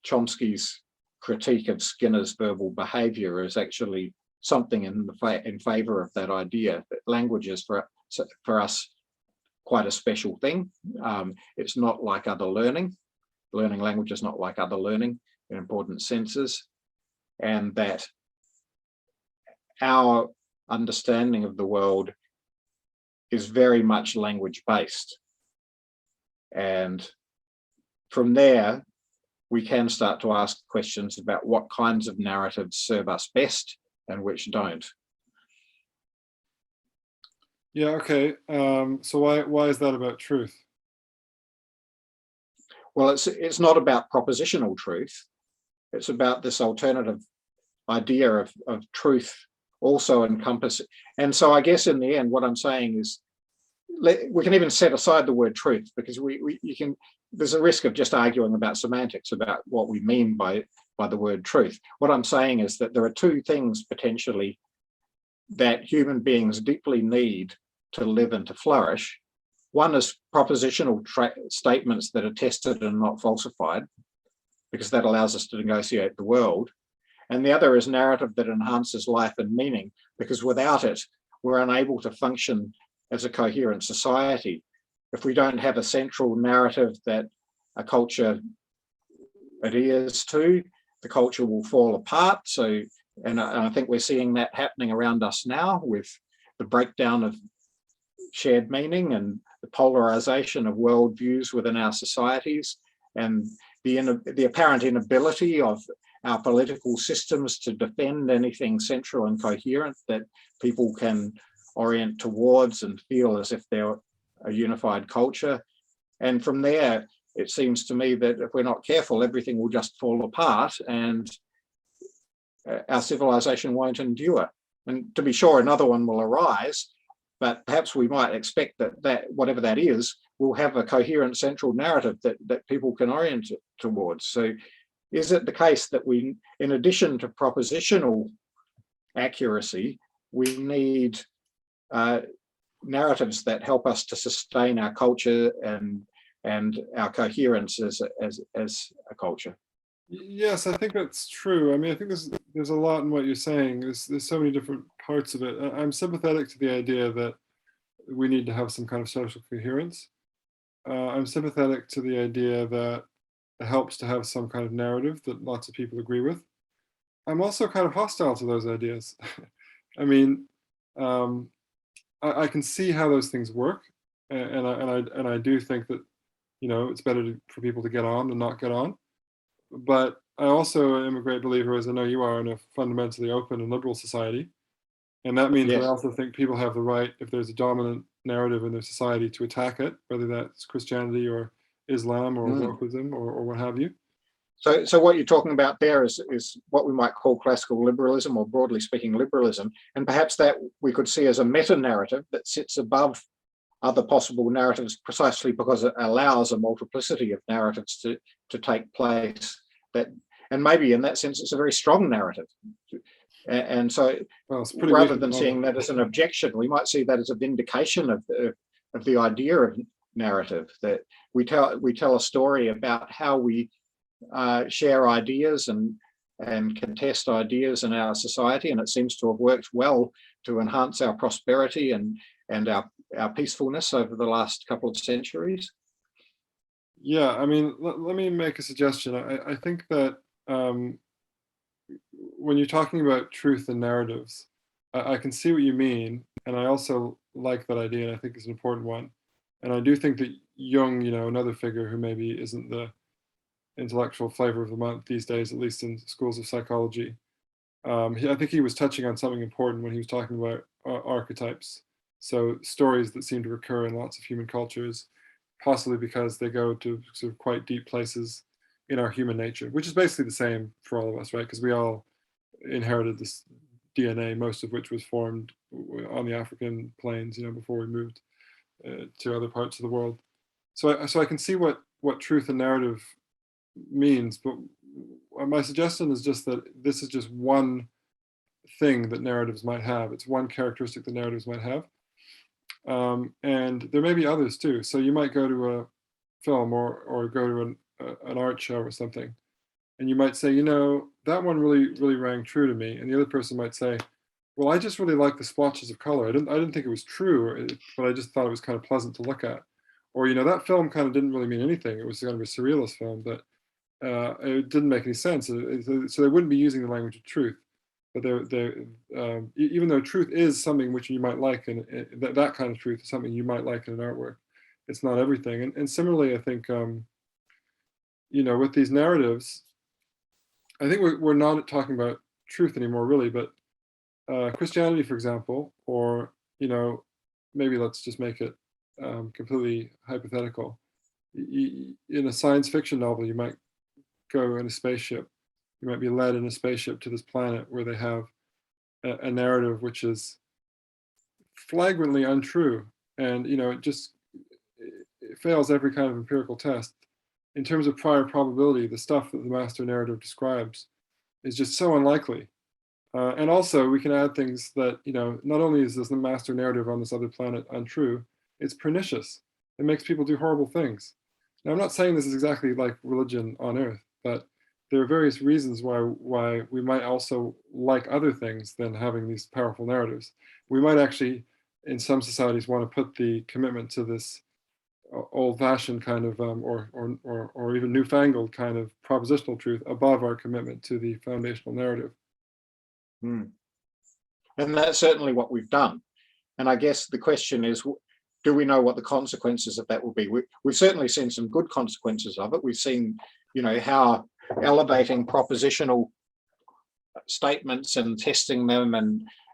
Chomsky's critique of Skinner's verbal behavior is actually something in favor of that idea, that language is for us quite a special thing. It's not like other learning. Learning language is not like other learning in important senses, and that our understanding of the world is very much language-based. And from there, we can start to ask questions about what kinds of narratives serve us best and which don't. Yeah, okay. So why is that about truth? Well, it's not about propositional truth. It's about this alternative idea of truth also encompassing. And so I guess in the end, what I'm saying is, we can even set aside the word truth, because there's a risk of just arguing about semantics, about what we mean by the word truth. What I'm saying is that there are two things potentially that human beings deeply need to live and to flourish. One is propositional statements that are tested and not falsified, because that allows us to negotiate the world. And the other is narrative that enhances life and meaning, because without it, we're unable to function as a coherent society. If we don't have a central narrative that a culture adheres to, the culture will fall apart. So, and I think we're seeing that happening around us now, with the breakdown of shared meaning and the polarization of worldviews within our societies, and the apparent inability of our political systems to defend anything central and coherent that people can orient towards and feel as if they're a unified culture. And from there, it seems to me that if we're not careful, everything will just fall apart and our civilization won't endure. And to be sure, another one will arise, but perhaps we might expect that whatever that is, will have a coherent central narrative that people can orient it towards. So is it the case that we, in addition to propositional accuracy, we need narratives that help us to sustain our culture and our coherence as a culture? Yes, I think that's true. I mean, I think there's a lot in what you're saying. There's so many different parts of it. I'm sympathetic to the idea that we need to have some kind of social coherence. I'm sympathetic to the idea that it helps to have some kind of narrative that lots of people agree with. I'm also kind of hostile to those ideas. I mean, I can see how those things work, and I do think that, you know, it's better for people to get on than not get on. But I also am a great believer, as I know you are, in a fundamentally open and liberal society. And that means Yes. I also think people have the right, if there's a dominant narrative in their society, to attack it, whether that's Christianity or Islam or wokeism or what have you. So what you're talking about there is what we might call classical liberalism, or broadly speaking liberalism, and perhaps that we could see as a meta-narrative that sits above other possible narratives, precisely because it allows a multiplicity of narratives to take place. And maybe in that sense, it's a very strong narrative. And so, rather than seeing that as an objection, we might see that as a vindication of the idea of narrative, that we tell a story about how we share ideas and contest ideas in our society, and it seems to have worked well to enhance our prosperity and our peacefulness over the last couple of centuries. Yeah, I mean, let me make a suggestion. I think that when you're talking about truth and narratives, I can see what you mean, and I also like that idea, and I think it's an important one. And I do think that Jung, you know, another figure who maybe isn't the intellectual flavor of the month these days, at least in schools of psychology, I think he was touching on something important when he was talking about archetypes. So stories that seem to recur in lots of human cultures, possibly because they go to sort of quite deep places in our human nature, which is basically the same for all of us, right? Because we all inherited this DNA, most of which was formed on the African plains, before we moved to other parts of the world. So I can see what truth and narrative means, but my suggestion is just that this is just one thing that narratives might have. It's one characteristic that narratives might have. And there may be others too. So you might go to a film or go to an art show or something, and you might say, that one really rang true to me. And the other person might say, well, I just really like the splotches of color. I didn't think it was true, but I just thought it was kind of pleasant to look at. Or, that film kind of didn't really mean anything. It was kind of a surrealist film, but it didn't make any sense. So they wouldn't be using the language of truth. But even though truth is something which you might like, and that kind of truth is something you might like in an artwork, it's not everything. And similarly, I think, with these narratives, I think we're not talking about truth anymore, really, but Christianity, for example, or, maybe let's just make it completely hypothetical. In a science fiction novel, you might go in a spaceship. You might be led in a spaceship to this planet where they have a narrative which is flagrantly untrue, and it fails every kind of empirical test. In terms of prior probability, the stuff that the master narrative describes is just so unlikely. And also, we can add things that, not only is this the master narrative on this other planet untrue, it's pernicious. It makes people do horrible things. Now, I'm not saying this is exactly like religion on Earth, but there are various reasons why we might also like other things than having these powerful narratives. We might actually, in some societies, want to put the commitment to this old-fashioned kind of, or even newfangled kind of propositional truth above our commitment to the foundational narrative. And that's certainly what we've done. And I guess the question is, do we know what the consequences of that will be? We've certainly seen some good consequences of it. We've seen, how elevating propositional statements and testing them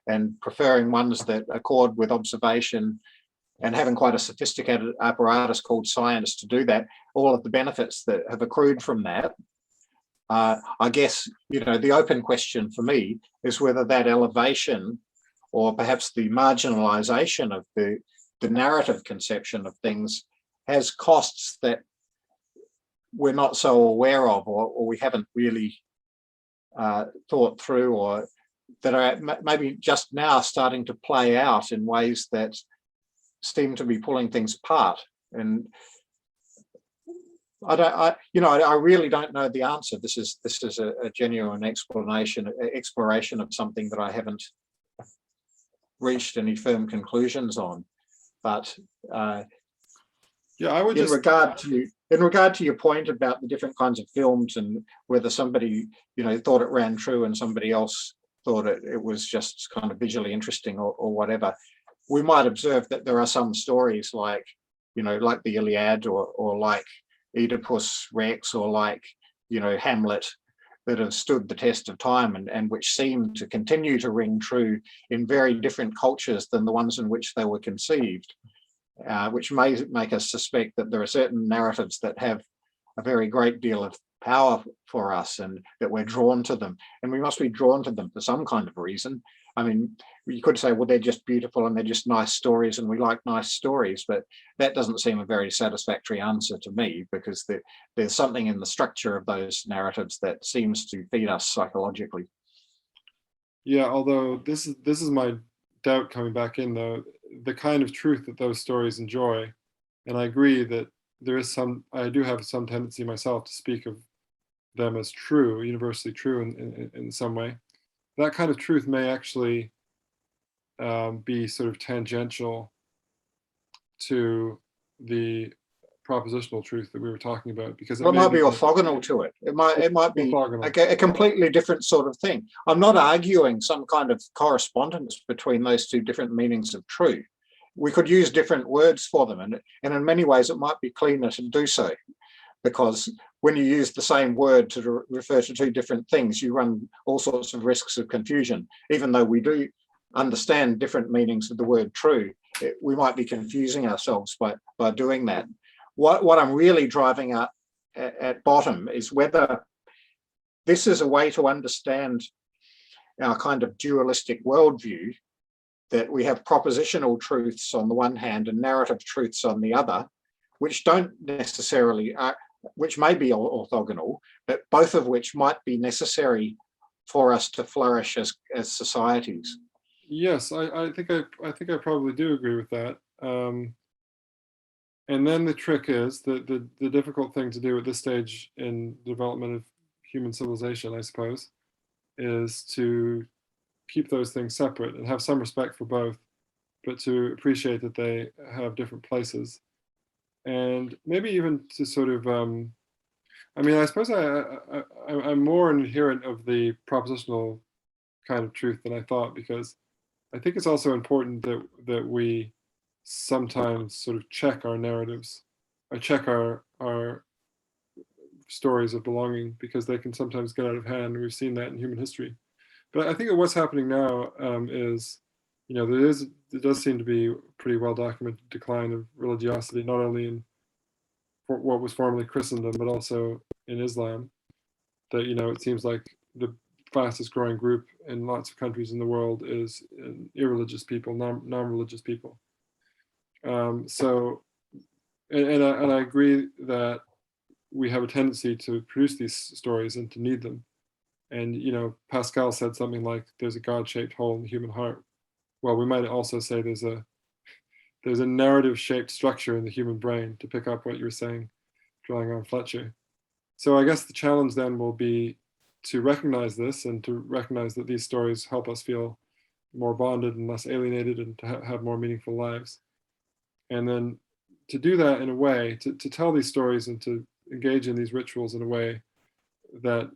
and preferring ones that accord with observation and having quite a sophisticated apparatus called science to do that, all of the benefits that have accrued from that. I guess, the open question for me is whether that elevation or perhaps the marginalization of the narrative conception of things has costs that we're not so aware of, or we haven't really thought through, or that are maybe just now starting to play out in ways that seem to be pulling things apart. And I really don't know the answer. This is a genuine exploration of something that I haven't reached any firm conclusions on. But I would in regard to your point about the different kinds of films and whether somebody thought it ran true and somebody else thought it was just kind of visually interesting or whatever, we might observe that there are some stories like the Iliad or like Oedipus Rex or like Hamlet that have stood the test of time and which seem to continue to ring true in very different cultures than the ones in which they were conceived, which may make us suspect that there are certain narratives that have a very great deal of power for us and that we're drawn to them, and we must be drawn to them for some kind of reason. I mean, you could say, well, they're just beautiful and they're just nice stories and we like nice stories, but that doesn't seem a very satisfactory answer to me, because there's something in the structure of those narratives that seems to feed us psychologically. Yeah, although this is my doubt coming back in, though, the kind of truth that those stories enjoy, and I agree that I do have some tendency myself to speak of them as true, universally true in some way. That kind of truth may actually be sort of tangential to the propositional truth that we were talking about, because it might be orthogonal to it. It might be a completely different sort of thing. I'm not arguing some kind of correspondence between those two different meanings of true. We could use different words for them, and in many ways it might be cleaner to do so, because when you use the same word to refer to two different things, you run all sorts of risks of confusion, even though we do understand different meanings of the word true, we might be confusing ourselves by doing that. What I'm really driving at bottom is whether this is a way to understand our kind of dualistic worldview, that we have propositional truths on the one hand and narrative truths on the other, which don't necessarily, which may be orthogonal, but both of which might be necessary for us to flourish as societies. Yes, I think I probably do agree with that. And then the trick is the difficult thing to do at this stage in the development of human civilization, I suppose, is to keep those things separate and have some respect for both, but to appreciate that they have different places. And maybe even to sort of, I mean, I suppose I'm more an adherent of the propositional kind of truth than I thought, because I think it's also important that we sometimes sort of check our narratives, or check our stories of belonging, because they can sometimes get out of hand. We've seen that in human history. But I think that what's happening now is, there does seem to be a pretty well documented decline of religiosity, not only in what was formerly Christendom, but also in Islam. That, it seems like the fastest growing group in lots of countries in the world is irreligious people, non-religious people. So, and I agree that we have a tendency to produce these stories and to need them. And, Pascal said something like, there's a God-shaped hole in the human heart. Well, we might also say there's a narrative-shaped structure in the human brain, to pick up what you were saying, drawing on Fletcher. So I guess the challenge then will be to recognize this, and to recognize that these stories help us feel more bonded and less alienated, and to have more meaningful lives. And then to do that in a way, to tell these stories and to engage in these rituals in a way that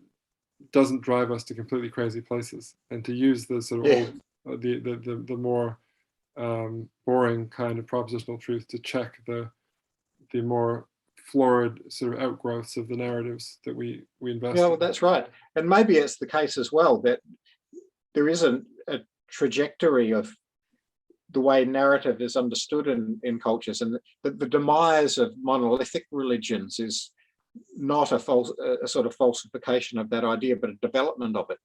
doesn't drive us to completely crazy places, and to use the sort of old, the more boring kind of propositional truth to check the more florid sort of outgrowths of the narratives that we invest in. Well, that's right. And maybe it's the case as well that there isn't a trajectory of the way narrative is understood in cultures, and the demise of monolithic religions is not a sort of falsification of that idea, but a development of it.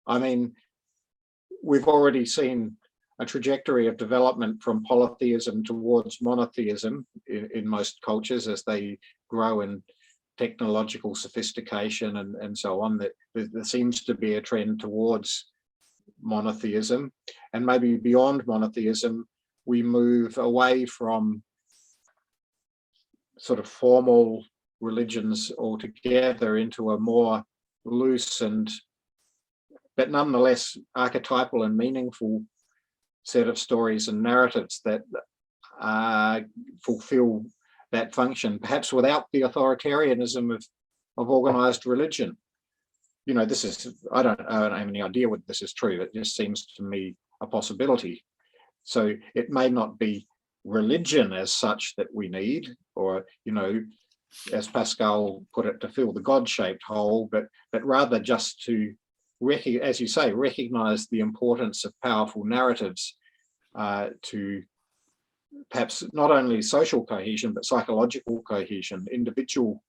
I mean, we've already seen a trajectory of development from polytheism towards monotheism in most cultures as they grow in technological sophistication and so on. That there seems to be a trend towards monotheism, and maybe beyond monotheism, we move away from sort of formal religions altogether into a more loose and, but nonetheless, archetypal and meaningful set of stories and narratives that fulfill that function, perhaps without the authoritarianism of organized religion. This is, I don't have any idea whether this is true. It just seems to me a possibility. So it may not be religion as such that we need, or, as Pascal put it, to fill the God-shaped hole, but rather just to, as you say, recognize the importance of powerful narratives to perhaps not only social cohesion, but psychological cohesion, individual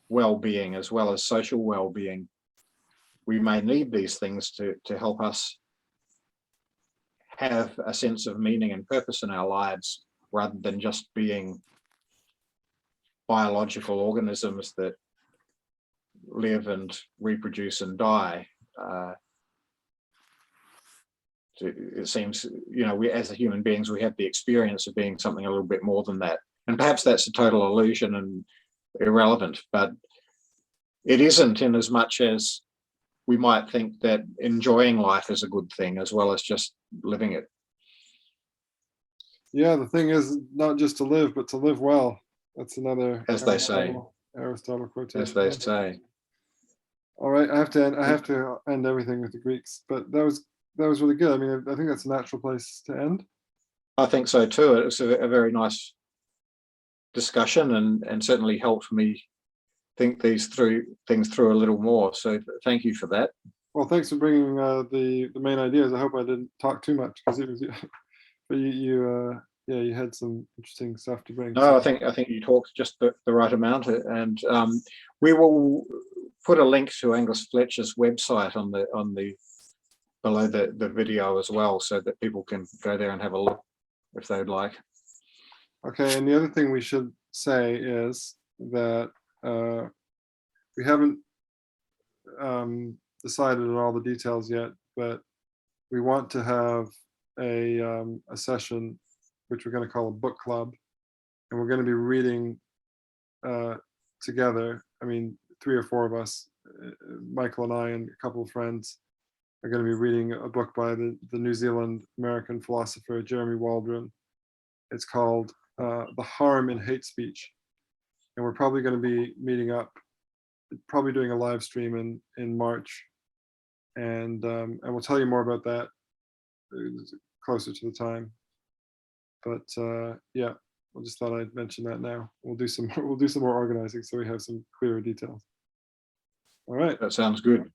well-being as well as social well-being. We may need these things to help us have a sense of meaning and purpose in our lives, rather than just being biological organisms that live and reproduce and die. It seems, we as human beings, we have the experience of being something a little bit more than that. And perhaps that's a total illusion and irrelevant, but it isn't, in as much as we might think that enjoying life is a good thing as well as just living it. Yeah, the thing is not just to live, but to live well. That's another, as they say, Aristotle quotation. As they say. All right, I have to end everything with the Greeks, but that was really good. I mean, I think that's a natural place to end. I think so too. It was a very nice discussion, and certainly helped me think these things through a little more. So thank you for that. Well, thanks for bringing the main ideas. I hope I didn't talk too much because it was, but yeah, you had some interesting stuff to bring. No, I think you talked just the right amount, and we will put a link to Angus Fletcher's website on the below the video as well, so that people can go there and have a look if they'd like. Okay, and the other thing we should say is that we haven't decided on all the details yet, but we want to have a session which we're going to call a book club, and we're going to be reading together. I mean, 3 or 4 of us, Michael and I and a couple of friends, are going to be reading a book by the New Zealand American philosopher Jeremy Waldron. It's called The Harm in Hate Speech, and we're probably going to be meeting up, probably doing a live stream in March, and we'll tell you more about that closer to the time. But yeah, I just thought I'd mention that now. We'll do some more organizing so we have some clearer details. All right. That sounds good.